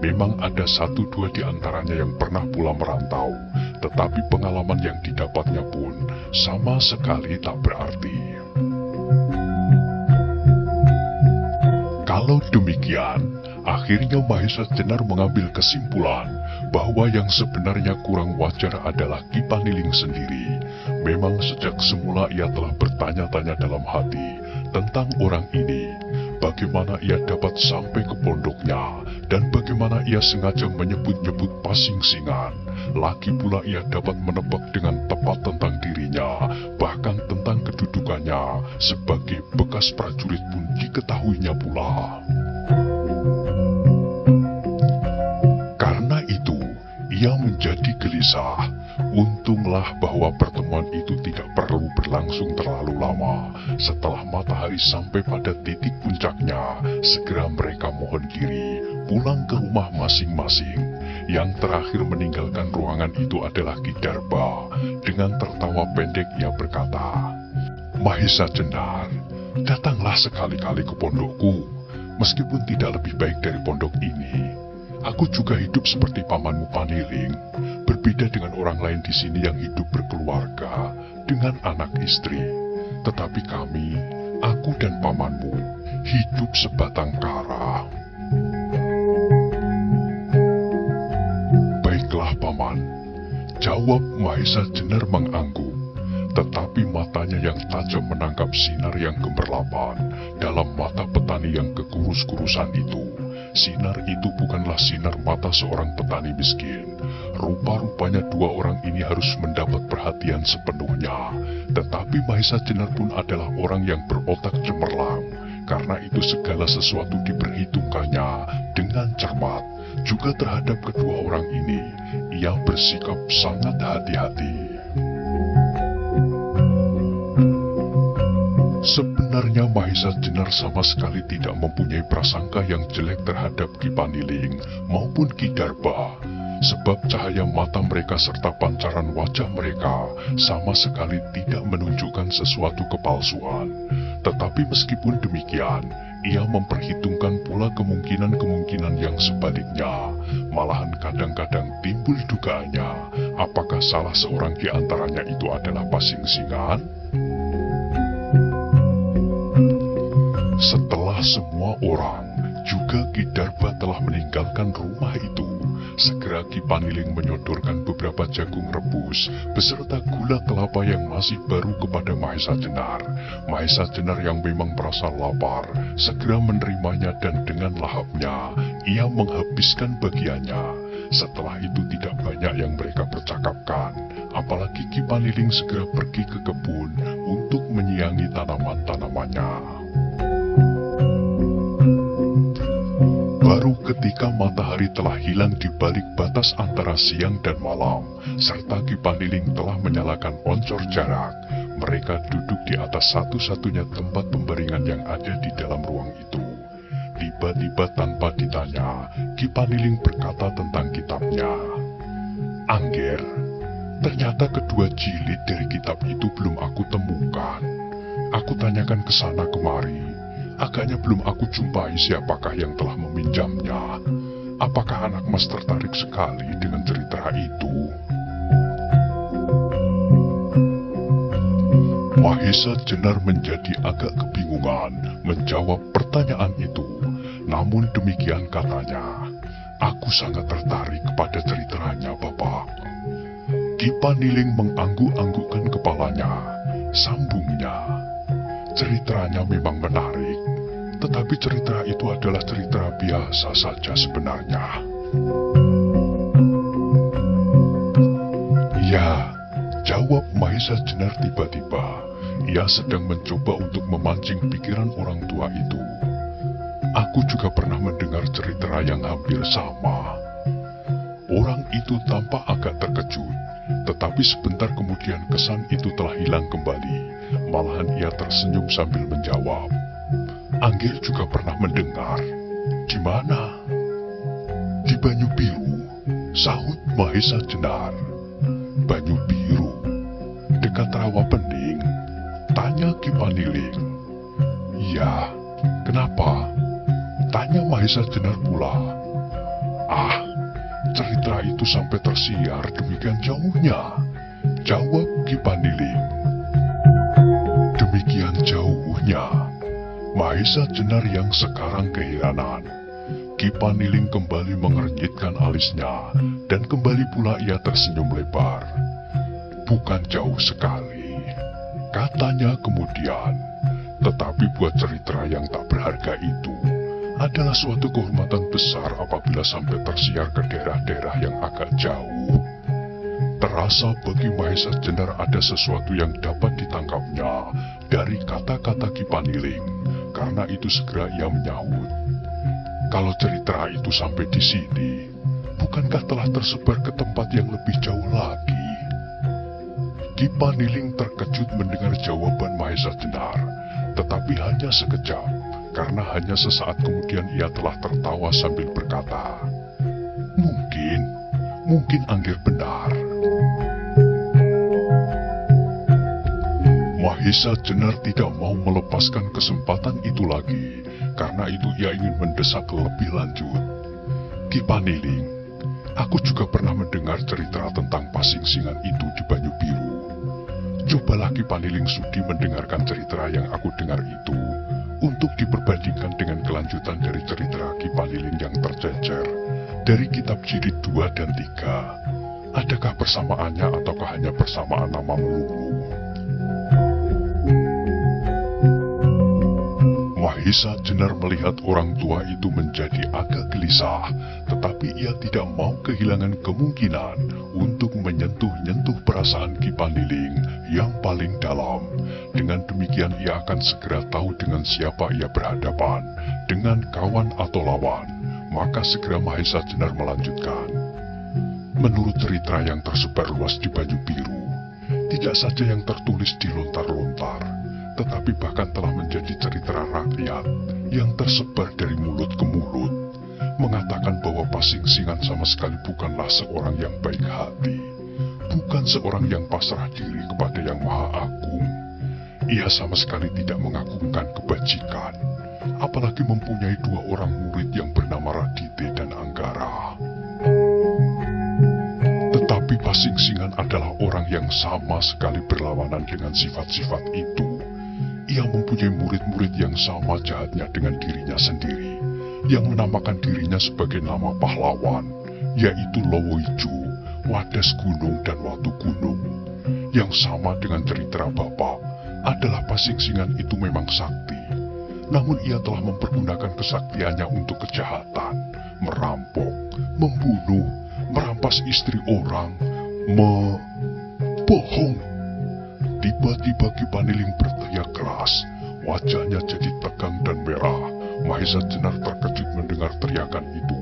Memang ada 1-2 di antaranya yang pernah pula merantau, tetapi pengalaman yang didapatnya pun sama sekali tak berarti. Kalau demikian, akhirnya Mahesa Jenar mengambil kesimpulan bahwa yang sebenarnya kurang wajar adalah Ki Paniling sendiri. Memang sejak semula ia telah bertanya-tanya dalam hati tentang orang ini. Bagaimana ia dapat sampai ke pondoknya, dan bagaimana ia sengaja menyebut-nyebut Pasingsingan. Lagi pula ia dapat menebak dengan tepat tentang dirinya, bahkan tentang kedudukannya sebagai bekas prajurit pun diketahuinya pula. Karena itu, ia menjadi gelisah. Untunglah bahwa pertemuan itu tidak perlu berlangsung terlalu lama. Setelah matahari sampai pada titik puncaknya, segera mereka mohon diri pulang ke rumah masing-masing. Yang terakhir meninggalkan ruangan itu adalah Ki Darba. Dengan tertawa pendek ia berkata, Mahesa Jenar, datanglah sekali-kali ke pondokku. Meskipun tidak lebih baik dari pondok ini, aku juga hidup seperti pamanmu Paniling. Berbeda dengan orang lain di sini yang hidup berkeluarga dengan anak istri. Tetapi kami, aku dan pamanmu, hidup sebatang kara. Baiklah paman, jawab Mahesa Jenar mengangguk. tetapi matanya yang tajam menangkap sinar yang gemerlapan dalam mata petani yang kekurus-kurusan itu. Sinar itu bukanlah sinar mata seorang petani miskin. Rupa-rupanya dua orang ini harus mendapat perhatian sepenuhnya. Tetapi Mahesa Jenar pun adalah orang yang berotak cemerlang. Karena itu segala sesuatu diperhitungkannya dengan cermat. Juga terhadap kedua orang ini, ia bersikap sangat hati-hati. Sebenarnya Mahesa Jenar sama sekali tidak mempunyai prasangka yang jelek terhadap Ki Paniling maupun Ki Darba. Sebab cahaya mata mereka serta pancaran wajah mereka sama sekali tidak menunjukkan sesuatu kepalsuan. Tetapi meskipun demikian, ia memperhitungkan pula kemungkinan-kemungkinan yang sebaliknya. Malahan kadang-kadang timbul dugaannya, apakah salah seorang di antaranya itu adalah Pasingsingan? Setelah semua orang, juga Ki Darba telah meninggalkan rumah itu, segera Ki Paniling menyodorkan beberapa jagung rebus beserta gula kelapa yang masih baru kepada Mahesa Jenar. Mahesa Jenar yang memang merasa lapar, segera menerimanya dan dengan lahapnya, ia menghabiskan bagiannya. Setelah itu tidak banyak yang mereka percakapkan, apalagi Ki Paniling segera pergi ke kebun untuk menyiangi tanaman-tanamannya. Baru ketika matahari telah hilang di balik batas antara siang dan malam, serta Ki Paniling telah menyalakan oncor jarak, mereka duduk di atas satu-satunya tempat pembaringan yang ada di dalam ruang itu. Tiba-tiba tanpa ditanya, Ki Paniling berkata tentang kitabnya. "Angger, ternyata kedua jilid dari kitab itu belum aku temukan. Aku tanyakan ke sana kemari. Agaknya belum aku jumpai siapakah yang telah meminjamnya. Apakah anak mas tertarik sekali dengan cerita itu?" Mahesa Jenar menjadi agak kebingungan menjawab pertanyaan itu. Namun demikian katanya, "Aku sangat tertarik kepada ceritanya, Bapak." Ki Paniling mengangguk-anggukkan kepalanya. Sambungnya, "Ceritanya memang menarik, tetapi cerita itu adalah cerita biasa saja sebenarnya." "Ya," jawab Mahesa Jenar tiba-tiba. Ia sedang mencoba untuk memancing pikiran orang tua itu. "Aku juga pernah mendengar cerita yang hampir sama." Orang itu tampak agak terkejut, tetapi sebentar kemudian kesan itu telah hilang kembali. Malahan ia tersenyum sambil menjawab, "Angger juga pernah mendengar." "Di mana?" "Di Banyu Biru," sahut Mahesa Jenar. "Banyu Biru? Dekat Rawa Pening?" tanya Ki Paniling. "Ya, kenapa?" tanya Mahesa Jenar pula. "Ah, cerita itu sampai tersiar demikian jauhnya," jawab Ki Paniling. "Demikian jauhnya?" Mahesa Jenar yang sekarang keheranan. Ki Paniling kembali mengernyitkan alisnya, dan kembali pula ia tersenyum lebar. "Bukan jauh sekali," katanya kemudian. "Tetapi buat cerita yang tak berharga itu, adalah suatu kehormatan besar apabila sampai tersiar ke daerah-daerah yang agak jauh." Terasa bagi Mahesa Jenar ada sesuatu yang dapat ditangkapnya dari kata-kata Ki Paniling. Karena itu segera ia menyahut, "Kalau cerita itu sampai di sini, bukankah telah tersebar ke tempat yang lebih jauh lagi?" Ki Paniling terkejut mendengar jawaban Mahesa Jenar, tetapi hanya sekejap, karena hanya sesaat kemudian ia telah tertawa sambil berkata, Mungkin Angger benar." Mahesa Jenar tidak mau melepaskan kesempatan itu lagi, karena itu ia ingin mendesak lebih lanjut. "Ki Paniling, aku juga pernah mendengar cerita tentang Pasingsingan itu di Banyu Biru. Cobalah Ki Paniling sudi mendengarkan cerita yang aku dengar itu, untuk diperbandingkan dengan kelanjutan dari cerita Ki Paniling yang tercecer dari kitab jilid 2 dan 3. Adakah persamaannya ataukah hanya persamaan nama melulu?" Mahesa Jenar melihat orang tua itu menjadi agak gelisah, tetapi ia tidak mau kehilangan kemungkinan untuk menyentuh-nyentuh perasaan Ki Paniling yang paling dalam. Dengan demikian ia akan segera tahu dengan siapa ia berhadapan, dengan kawan atau lawan. Maka segera Mahesa Jenar melanjutkan. Menurut cerita yang tersebar luas di Banyu Biru, tidak saja yang tertulis di lontar-lontar, tetapi bahkan telah menjadi cerita rakyat yang tersebar dari mulut ke mulut, mengatakan bahwa Pasingsingan sama sekali bukanlah seorang yang baik hati, bukan seorang yang pasrah diri kepada Yang Maha Agung. Ia sama sekali tidak mengagungkan kebajikan, apalagi mempunyai dua orang murid yang bernama Radite dan Anggara. Tetapi Pasingsingan adalah orang yang sama sekali berlawanan dengan sifat-sifat itu. Ia mempunyai murid-murid yang sama jahatnya dengan dirinya sendiri, yang menamakan dirinya sebagai nama pahlawan, yaitu Lowoiju, Wadas Gunung dan Watu Gunung. Yang sama dengan cerita Bapak adalah Pasingsingan itu memang sakti, namun ia telah mempergunakan kesaktiannya untuk kejahatan, merampok, membunuh, merampas istri orang, bohong. Tiba-tiba Ki Paniling berteriak keras, wajahnya jadi tegang dan merah. Mahesa Jenar terkejut mendengar teriakan itu.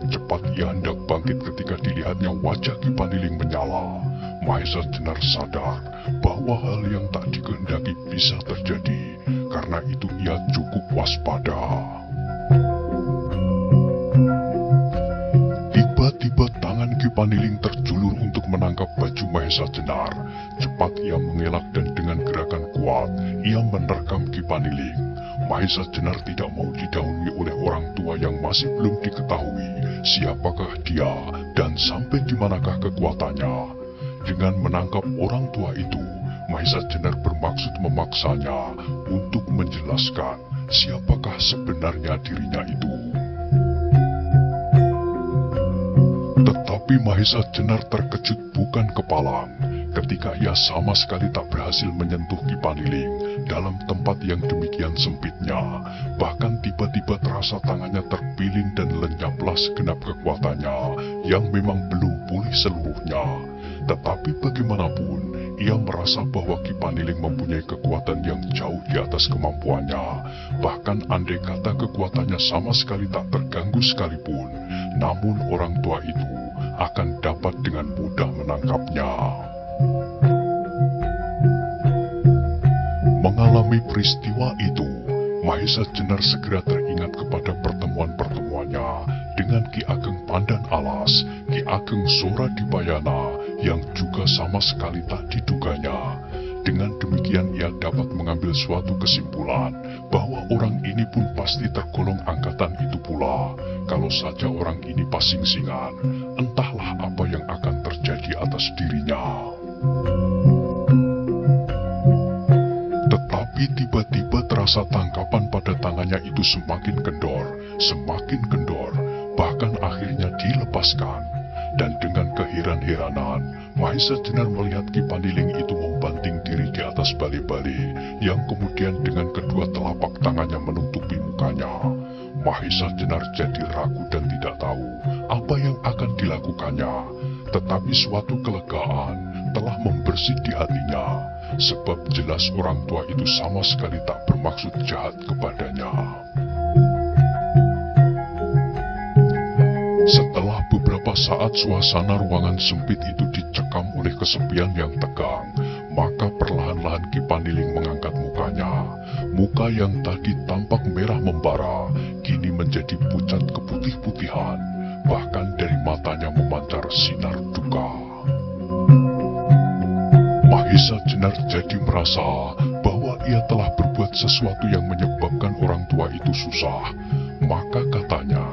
Cepat ia hendak bangkit ketika dilihatnya wajah Ki Paniling menyala. Mahesa Jenar sadar bahwa hal yang tak dikehendaki bisa terjadi, karena itu ia cukup waspada. Tiba-tiba tangan Ki Paniling terjulur untuk menangkap baju Mahesa Jenar. Cepat ia mengelak dan dengan gerakan kuat, ia menerkam Ki Paniling. Mahesa Jenar tidak mau didahului oleh orang tua yang masih belum diketahui siapakah dia dan sampai di manakah kekuatannya. Dengan menangkap orang tua itu, Mahesa Jenar bermaksud memaksanya untuk menjelaskan siapakah sebenarnya dirinya itu. Tetapi Mahesa Jenar terkejut bukan kepalang ketika ia sama sekali tak berhasil menyentuh Ki Paniling dalam tempat yang demikian sempitnya. Bahkan tiba-tiba terasa tangannya terpilin dan lenyaplah segenap kekuatannya yang memang belum pulih seluruhnya. Tetapi bagaimanapun, ia merasa bahwa Ki Paniling mempunyai kekuatan yang jauh di atas kemampuannya. Bahkan andai kata kekuatannya sama sekali tak terganggu sekalipun, namun orang tua itu akan dapat dengan mudah menangkapnya. Mengalami peristiwa itu, Mahesa Jenar segera teringat kepada pertemuan-pertemuannya dengan Ki Ageng Pandan Alas, Ki Ageng Sora Dipayana yang juga sama sekali tak diduganya. Dengan demikian ia dapat mengambil suatu kesimpulan bahwa orang ini pun pasti tergolong angkatan itu pula. Kalau saja orang ini Pasingsingan, entahlah apa yang akan terjadi atas dirinya. Tetapi tiba-tiba terasa tangkapan pada tangannya itu semakin kendor, bahkan akhirnya dilepaskan. Dan dengan keheran-heranan, Mahesa Jenar melihat Ki Paniling itu membanting diri di atas bale-bale, yang kemudian dengan kedua telapak tangannya menutupi mukanya. Mahesa Jenar jadi ragu dan tidak tahu apa yang akan dilakukannya. Tetapi suatu kelegaan telah membersih di hatinya, sebab jelas orang tua itu sama sekali tak bermaksud jahat kepadanya. Setelah beberapa saat suasana ruangan sempit itu dicekam oleh kesepian yang tegang, maka perlahan-lahan Ki Paniling mengangkat mukanya. Muka yang tadi tampak merah membara, kini menjadi pucat keputih-putihan, bahkan dari matanya memancar sinar duka. Mahesa Jenar jadi merasa bahwa ia telah berbuat sesuatu yang menyebabkan orang tua itu susah. Maka katanya,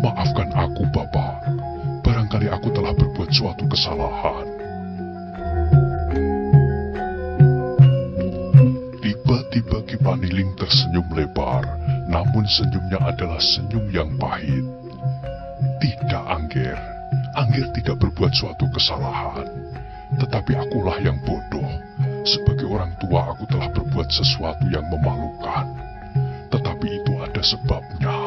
"Maafkan aku, Bapak. Barangkali aku telah berbuat suatu kesalahan." Tiba-tiba Ki Paniling tersenyum lebar, namun senyumnya adalah senyum yang pahit. "Tidak, Angger. Angger tidak berbuat suatu kesalahan. Tetapi akulah yang bodoh. Sebagai orang tua aku telah berbuat sesuatu yang memalukan. Tetapi ada sebabnya.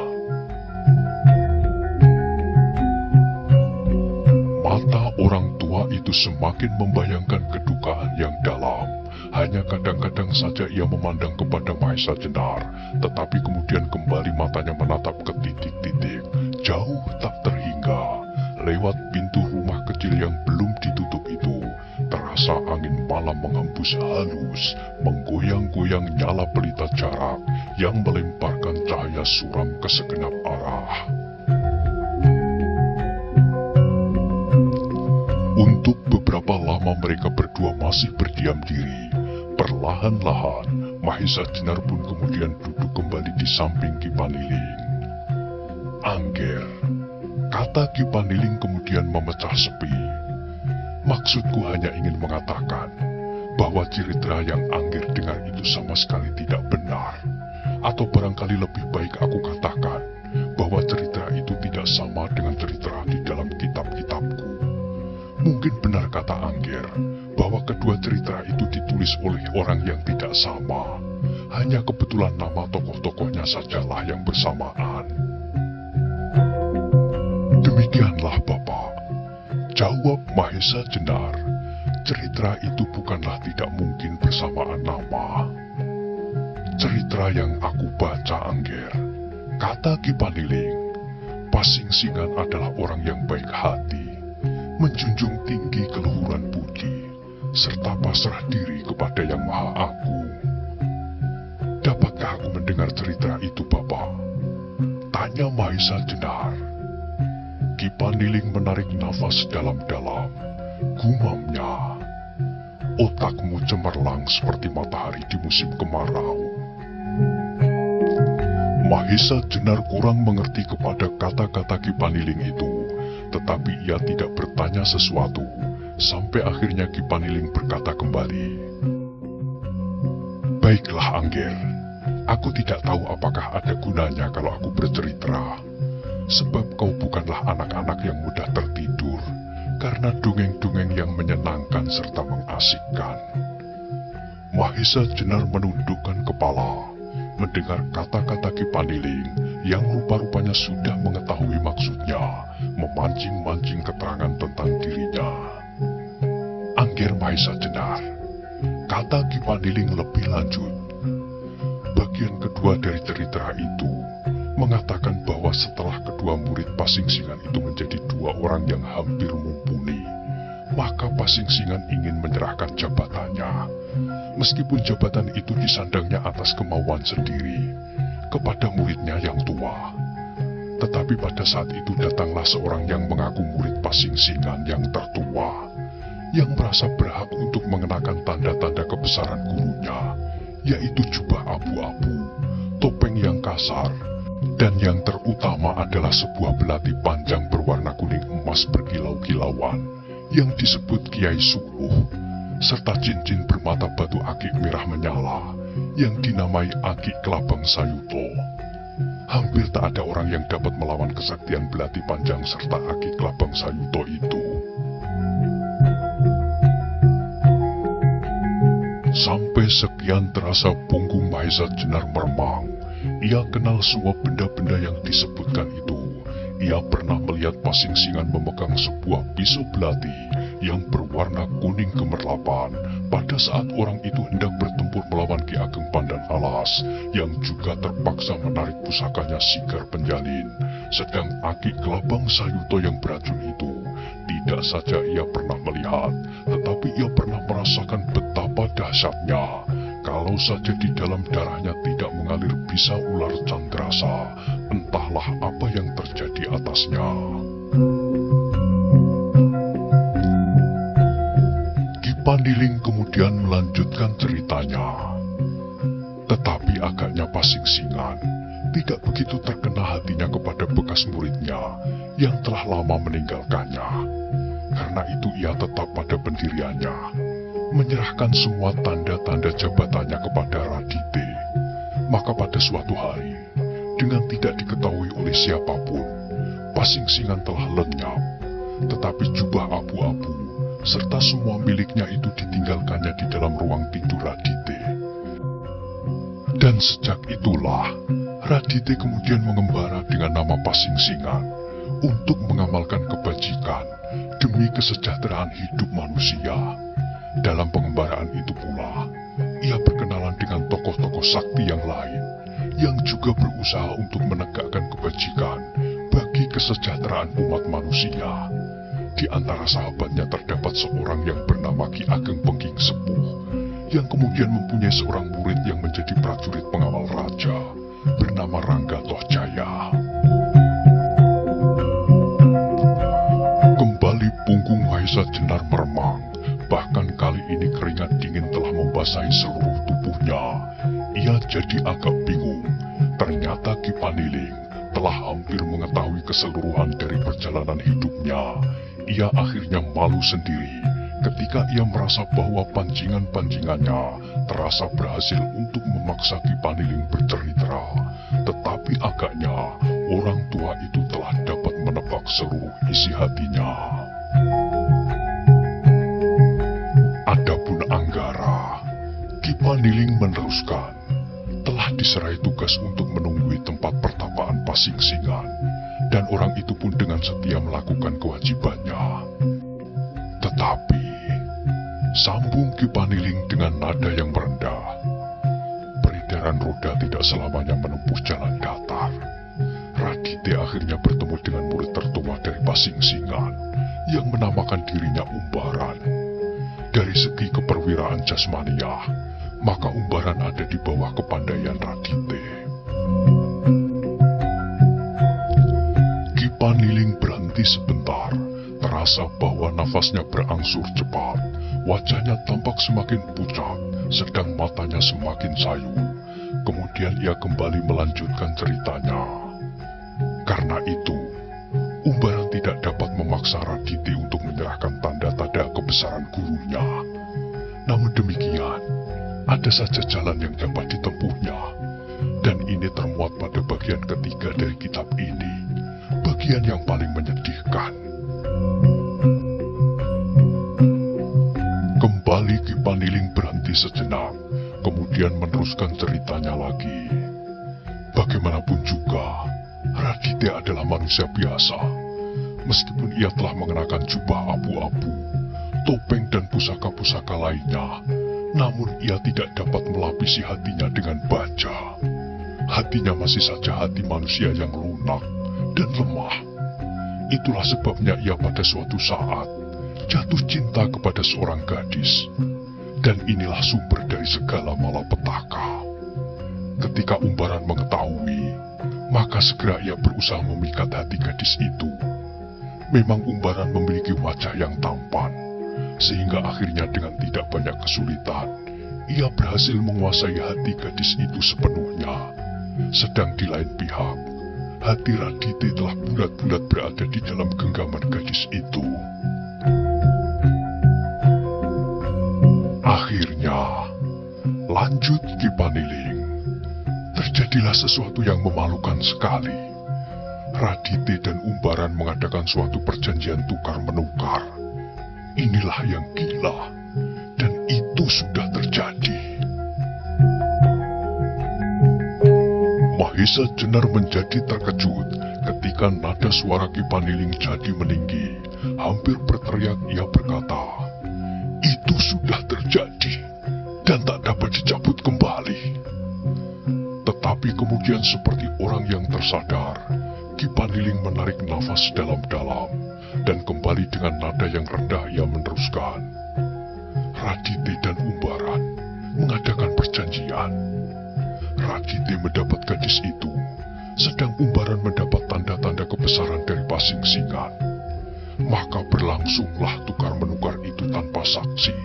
Mata orang tua itu semakin membayangkan kedukaan yang dalam. Hanya kadang-kadang saja ia memandang kepada Mahesa Jenar, tetapi kemudian kembali matanya menatap ke titik-titik, jauh tak terhingga. Lewat pintu rumah kecil yang belum ditutup itu, terasa angin malam menghembus halus, menggoyang-goyang nyala pelita jarak yang melemparkan cahaya suram ke segenap arah. Untuk beberapa lama mereka berdua masih berdiam diri. Perlahan-lahan, Mahesa Jenar pun kemudian duduk kembali di samping Ki Paniling. "Angger," kata Ki Paniling kemudian memecah sepi. "Maksudku hanya ingin mengatakan bahwa cerita yang Angger dengar itu sama sekali tidak benar. Atau barangkali lebih baik aku katakan bahwa cerita itu tidak sama dengan cerita di dalam kitab-kitabku. Mungkin benar kata Angger bahwa kedua cerita itu ditulis oleh orang yang tidak sama. Hanya kebetulan nama tokoh-tokohnya sajalah yang bersamaan." "Demikianlah Bapak," jawab Mahesa Jenar. "Cerita itu bukanlah tidak mungkin bersamaan nama." "Cerita yang aku baca Angger," kata Ki Paniling, "Pasingsingan adalah orang yang baik hati, menjunjung tinggi keluhuran budi, serta pasrah diri kepada Yang Maha Agung." "Dapatkah aku mendengar cerita itu Bapak?" tanya Mahesa Jenar. Ki Paniling menarik nafas dalam-dalam. Gumamnya, "Otakmu cemerlang seperti matahari di musim kemarau." Mahesa Jenar kurang mengerti kepada kata-kata Ki Paniling itu, tetapi ia tidak bertanya sesuatu, sampai akhirnya Ki Paniling berkata kembali, "Baiklah Angger, aku tidak tahu apakah ada gunanya kalau aku bercerita, sebab kau bukanlah anak-anak yang mudah tertidur karena dongeng-dongeng yang menyenangkan serta mengasikkan." Mahesa Jenar menundukkan kepala, mendengar kata-kata Ki Paniling yang rupa-rupanya sudah mengetahui maksudnya, memancing-mancing keterangan tentang dirinya. "Angger Mahesa Jenar," kata Ki Paniling lebih lanjut, "bagian kedua dari cerita itu mengatakan bahwa setelah kedua murid Pasingsingan itu menjadi dua orang yang hampir mumpuni, maka Pasingsingan ingin menyerahkan jabatannya, meskipun jabatan itu disandangnya atas kemauan sendiri, kepada muridnya yang tua. Tetapi pada saat itu datanglah seorang yang mengaku murid Pasingsingan yang tertua, yang merasa berhak untuk mengenakan tanda-tanda kebesaran gurunya, yaitu jubah abu-abu, topeng yang kasar, dan yang terutama adalah sebuah belati panjang berwarna kuning emas berkilau-kilauan, yang disebut Kiai Suluh, serta cincin bermata batu akik merah menyala, yang dinamai Akik Kelabang Sayuto. Hampir tak ada orang yang dapat melawan kesaktian belati panjang serta Akik Kelabang Sayuto itu." Sampai sekian terasa punggung Mahesa Jenar meremang. Ia kenal semua benda-benda yang disebutkan itu. Ia pernah melihat Pasingsingan memegang sebuah pisau belati yang berwarna kuning kemerlapan pada saat orang itu hendak bertempur melawan Ki Ageng Pandan Alas, yang juga terpaksa menarik pusakanya Sigar Penjalin. Sedang Akik Kelabang Sayuto yang beracun itu tidak saja ia pernah melihat, tetapi ia pernah merasakan betapa dahsyatnya. Kalau saja di dalam darahnya tidak mengalir bisa ular candrasa, entahlah apa yang terjadi atasnya. Ki Paniling kemudian melanjutkan ceritanya. Tetapi agaknya Pasingsingan tidak begitu terkena hatinya kepada bekas muridnya yang telah lama meninggalkannya. Karena itu ia tetap pada pendiriannya, menyerahkan semua tanda-tanda jabatannya kepada Radite. Maka pada suatu hari, dengan tidak diketahui oleh siapapun, Pasingsingan telah lenyap, tetapi jubah abu-abu serta semua miliknya itu ditinggalkannya di dalam ruang tidur Radite. Dan sejak itulah, Radite kemudian mengembara dengan nama Pasingsingan untuk mengamalkan kebajikan demi kesejahteraan hidup manusia. Dalam pengembaraan itu pula, ia berkenalan dengan tokoh-tokoh sakti yang lain yang juga berusaha untuk menegakkan kebajikan bagi kesejahteraan umat manusia. Di antara sahabatnya terdapat seorang yang bernama Ki Ageng Pengging Sepuh, yang kemudian mempunyai seorang murid yang menjadi prajurit pengawal raja, bernama Rangga Tohjaya. Kembali punggung Mahesa Jenar meremang, bahkan kali ini keringat dingin telah membasahi seluruh tubuhnya. Ia jadi agak bingung. Ternyata Ki Paniling telah hampir mengetahui keseluruhan dari perjalanan hidupnya. Ia akhirnya malu sendiri ketika ia merasa bahwa pancingan-pancingannya terasa berhasil untuk memaksa Ki Paniling bercerita. Tetapi agaknya orang tua itu telah dapat menebak seluruh isi hatinya. Adapun Anggara, Ki Paniling meneruskan, telah diserai tugas untuk menunggui tempat pertapaan Pasingsingan, dan orang itu pun dengan setia melakukan kewajibannya. Tetapi, sambung Ki Paniling dengan nada yang merendah, peredaran roda tidak selamanya menempuh jalan datar. Radite akhirnya bertemu dengan murid tertua dari Pasingsingan yang menamakan dirinya Umbaran. Dari segi keperwiraan jasmaniah, maka Umbaran ada di bawah kepandaian Radite. Ki Paniling berhenti sebentar, terasa bahwa nafasnya berangsur cepat, wajahnya tampak semakin pucat, sedang matanya semakin sayu. Kemudian ia kembali melanjutkan ceritanya. Karena itu, Umbaran tidak dapat memaksa Radite untuk menyerahkan tanda-tanda kebesaran gurunya. Namun demikian, ada saja jalan yang dapat ditempuhnya, dan ini termuat pada bagian ketiga dari kitab ini, bagian yang paling menyedihkan. Kembali Ki Paniling berhenti sejenak, kemudian meneruskan ceritanya lagi. Bagaimanapun juga, Radite adalah manusia biasa. Meskipun ia telah mengenakan jubah abu-abu, topeng dan pusaka-pusaka lainnya, namun ia tidak dapat melapisi hatinya dengan baja. Hatinya masih saja hati manusia yang lunak dan lemah. Itulah sebabnya ia pada suatu saat jatuh cinta kepada seorang gadis. Dan inilah sumber dari segala malapetaka. Ketika Umbaran mengetahui, maka segera ia berusaha memikat hati gadis itu. Memang Umbaran memiliki wajah yang tampan, sehingga akhirnya dengan tidak banyak kesulitan, ia berhasil menguasai hati gadis itu sepenuhnya. Sedang di lain pihak, hati Radite telah bulat-bulat berada di dalam genggaman gadis itu. Akhirnya, lanjut Ki Paniling, terjadilah sesuatu yang memalukan sekali. Radite dan Umbaran mengadakan suatu perjanjian tukar-menukar. Inilah yang gila, dan itu sudah terjadi. Mahesa Jenar menjadi terkejut ketika nada suara Ki Paniling jadi meninggi. Hampir berteriak ia berkata, "Itu sudah terjadi, dan tak dapat dicabut kembali." Tetapi kemudian seperti orang yang tersadar, Ki Paniling menarik nafas dalam-dalam, dan kembali dengan nada yang rendah ia meneruskan. Radite dan Umbaran mengadakan perjanjian. Radite mendapat gadis itu, sedang Umbaran mendapat tanda-tanda kebesaran dari Pasingsingan. Maka berlangsunglah tukar-menukar itu tanpa saksi,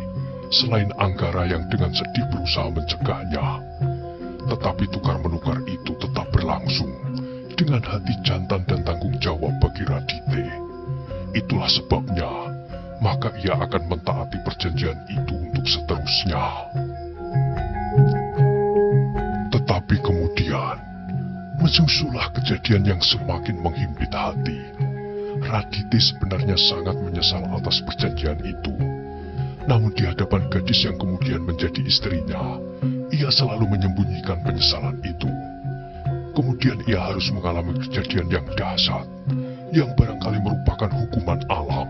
selain Anggara yang dengan sedih berusaha mencegahnya. Tetapi tukar-menukar itu tetap berlangsung, dengan hati jantan dan tanggung jawab bagi Radite. Itulah sebabnya, maka ia akan mentaati perjanjian itu untuk seterusnya. Tetapi kemudian, menyusulah kejadian yang semakin menghimpit hati. Radite sebenarnya sangat menyesal atas perjanjian itu. Namun di hadapan gadis yang kemudian menjadi istrinya, ia selalu menyembunyikan penyesalan itu. Kemudian ia harus mengalami kejadian yang dahsyat, yang barangkali merupakan hukuman alam.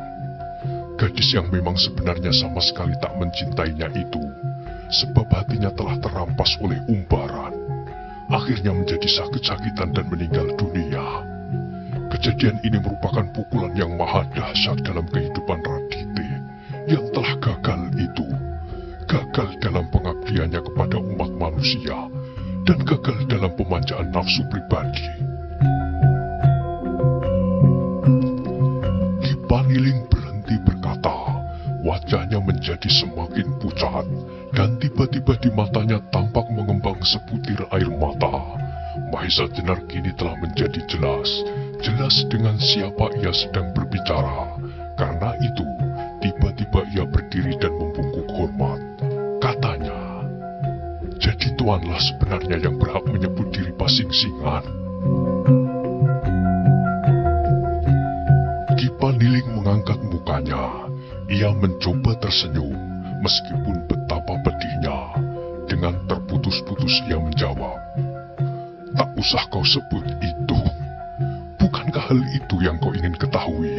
Gadis yang memang sebenarnya sama sekali tak mencintainya itu, sebab hatinya telah terampas oleh umbaran, akhirnya menjadi sakit-sakitan dan meninggal dunia. Kejadian ini merupakan pukulan yang maha dahsyat dalam kehidupan Radite yang telah gagal itu. Gagal dalam pengabdiannya kepada umat manusia, dan gagal dalam pemanjaan nafsu pribadi. Ki Paniling berhenti berkata, wajahnya menjadi semakin pucat, dan tiba-tiba di matanya tampak mengembang sebutir air mata. Mahesa Jenar kini telah menjadi jelas dengan siapa ia sedang berbicara. Karena itu, tiba-tiba ia berdiri dan membungkuk hormat. Katanya, jadi tuanlah sebenarnya yang berhak menyebut diri Pasingsingan. Ki Paniling mengangkat mukanya. Ia mencoba tersenyum, meskipun betapa pedihnya. Dengan terputus-putus ia menjawab, tak usah kau sebut itu. Bukankah hal itu yang kau ingin ketahui?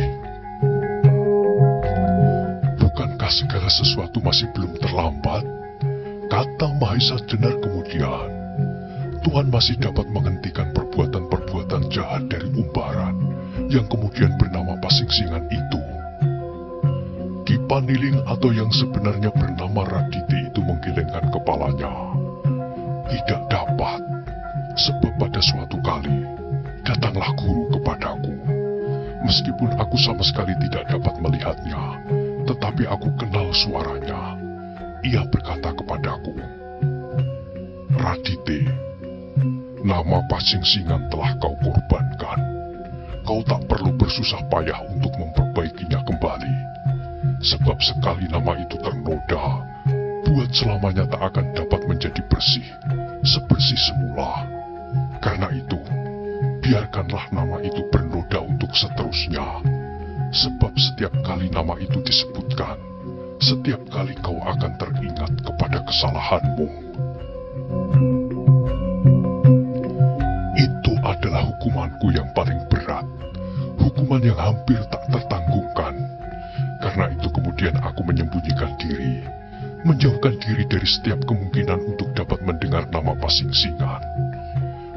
Bukankah segala sesuatu masih belum terlambat? Kata Mahesa Jenar kemudian, Tuhan masih dapat menghentikan perbuatan-perbuatan jahat dari umbaran yang kemudian bernama Pasingsingan itu. Ki Paniling atau yang sebenarnya bernama Radite itu menggelengkan kepalanya. Tidak dapat, sebab pada suatu kali datanglah guru kepadaku. Meskipun aku sama sekali tidak dapat melihatnya, tetapi aku kenal suaranya. Ia berkata kepadaku, Radite, nama Pasingsingan telah kau korbankan. Kau tak perlu bersusah payah untuk memperbaikinya kembali. Sebab sekali nama itu ternoda, buat selamanya tak akan dapat menjadi bersih, sebersih semula. Karena itu, biarkanlah nama itu bernoda untuk seterusnya. Sebab setiap kali nama itu disebutkan, setiap kali kau akan teringat kepada kesalahanmu. Itu adalah hukumanku yang paling berat, hukuman yang hampir tak tertanggungan. Karena itu kemudian aku menyembunyikan diri, menjauhkan diri dari setiap kemungkinan untuk dapat mendengar nama Pasingsingan.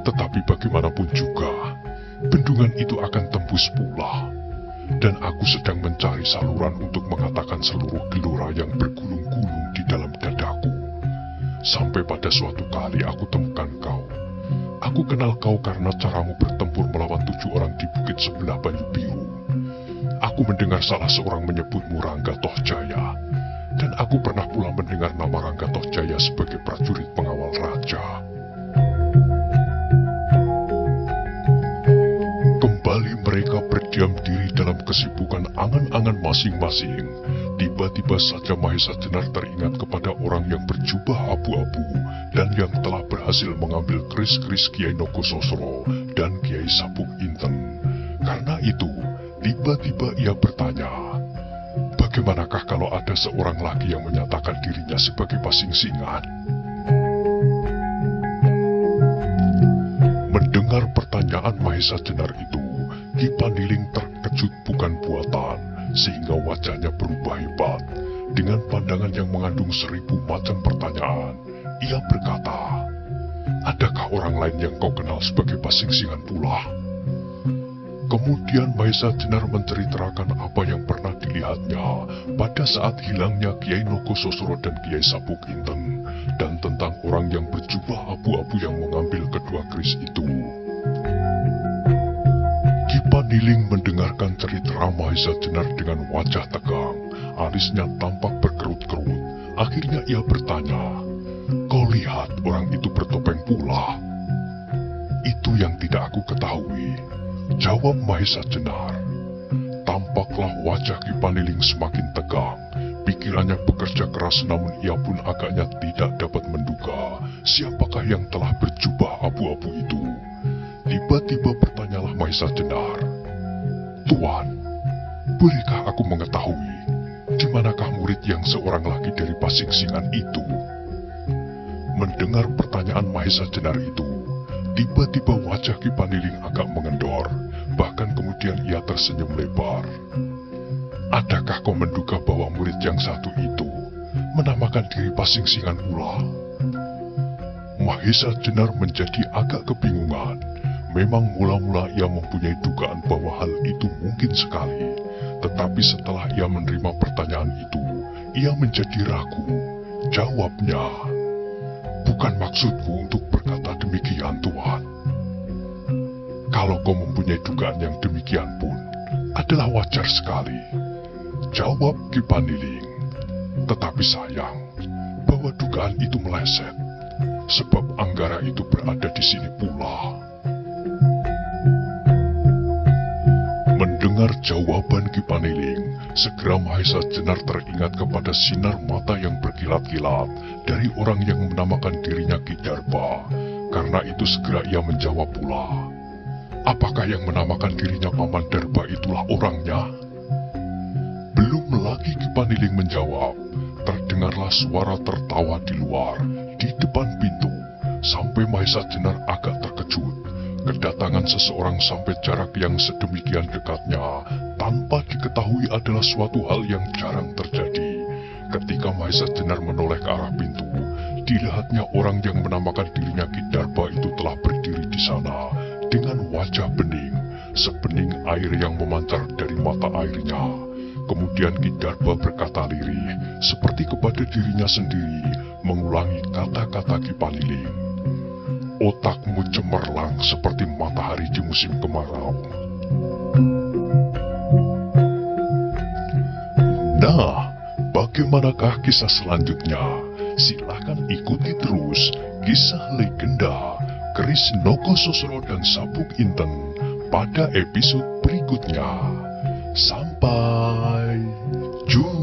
Tetapi bagaimanapun juga, bendungan itu akan tembus pula. Dan aku sedang mencari saluran untuk mengatakan seluruh gelora yang bergulung-gulung di dalam dadaku. Sampai pada suatu kali aku temukan kau. Aku kenal kau karena caramu bertempur melawan 7 orang di bukit sebelah Banyu Biru. Aku mendengar salah seorang menyebutmu Rangga Tohjaya. Dan aku pernah pula mendengar nama Rangga Tohjaya sebagai prajurit pengawal raja. Kembali mereka berdiam diri dalam kesibukan angan-angan masing-masing. Tiba-tiba saja Mahesa Jenar teringat kepada orang yang berjubah abu-abu dan yang telah berhasil mengambil keris-keris Kiai Nogososro dan Kiai Sabuk Inten. Karena itu, tiba-tiba ia bertanya, bagaimanakah kalau ada seorang lagi yang menyatakan dirinya sebagai Pasingsingan? Mendengar pertanyaan Mahesa Jenar itu, Ki Paniling terkejut bukan buatan, sehingga wajahnya berubah hebat. Dengan pandangan yang mengandung 1000 macam pertanyaan, ia berkata, adakah orang lain yang kau kenal sebagai Pasingsingan pula? Kemudian Mahesa Jenar menceritakan apa yang pernah dilihatnya pada saat hilangnya Kiai Nogososro dan Kiai Sabuk Inten, dan tentang orang yang berjubah abu-abu yang mengambil kedua keris itu. Ki Paniling mendengarkan cerita Mahesa Jenar dengan wajah tegang, alisnya tampak berkerut-kerut. Akhirnya ia bertanya, kau lihat orang itu bertopeng pula? Itu yang tidak aku ketahui, jawab Mahesa Jenar. Tampaklah wajah Ki Paniling semakin tegang. Pikirannya bekerja keras, namun ia pun agaknya tidak dapat menduga siapakah yang telah berjubah abu-abu itu. Tiba-tiba bertanyalah Mahesa Jenar, Tuan, bolehkah aku mengetahui di manakah murid yang seorang lagi dari Pasingsingan itu? Mendengar pertanyaan Mahesa Jenar itu, Tiba-tiba wajah Ki Paniling agak mengendor, bahkan kemudian ia tersenyum lebar. Adakah kau menduga bahwa murid yang satu itu menamakan diri Pasingsingan pula? Mahesa Jenar menjadi agak kebingungan. Memang mula-mula ia mempunyai dugaan bahwa hal itu mungkin sekali, tetapi setelah ia menerima pertanyaan itu, ia menjadi ragu. Jawabnya, "Bukan maksudku untuk berkata demikian, Tuan. Kalau kau mempunyai dugaan yang demikian pun, adalah wajar sekali," jawab Ki Paniling. Tetapi sayang, bahwa dugaan itu meleset, sebab Anggara itu berada di sini pula. Mendengar jawaban Ki Paniling, segera Mahesa Jenar teringat kepada sinar mata yang berkilat-kilat dari orang yang menamakan dirinya Ki Darba. Karena itu segera ia menjawab pula, "Apakah yang menamakan dirinya Paman Darba itulah orangnya?" Belum lagi Ki Paniling menjawab, terdengarlah suara tertawa di luar, di depan pintu, sampai Mahesa Jenar agak terkejut. Kedatangan seseorang sampai jarak yang sedemikian dekatnya tanpa diketahui adalah suatu hal yang jarang terjadi. Ketika Mahesa Jenar menoleh ke arah pintu, dilihatnya orang yang menamakan dirinya Ki Darba itu telah berdiri di sana dengan wajah bening, sebening air yang memancar dari mata airnya. Kemudian Ki Darba berkata lirih, seperti kepada dirinya sendiri, mengulangi kata-kata Ki Paniling. "Otakmu cemerlang seperti matahari di musim kemarau." Nah, bagaimanakah kisah selanjutnya? Silakan ikuti terus kisah legenda Keris Nogososro dan Sabuk Inten pada episode berikutnya. Sampai jumpa.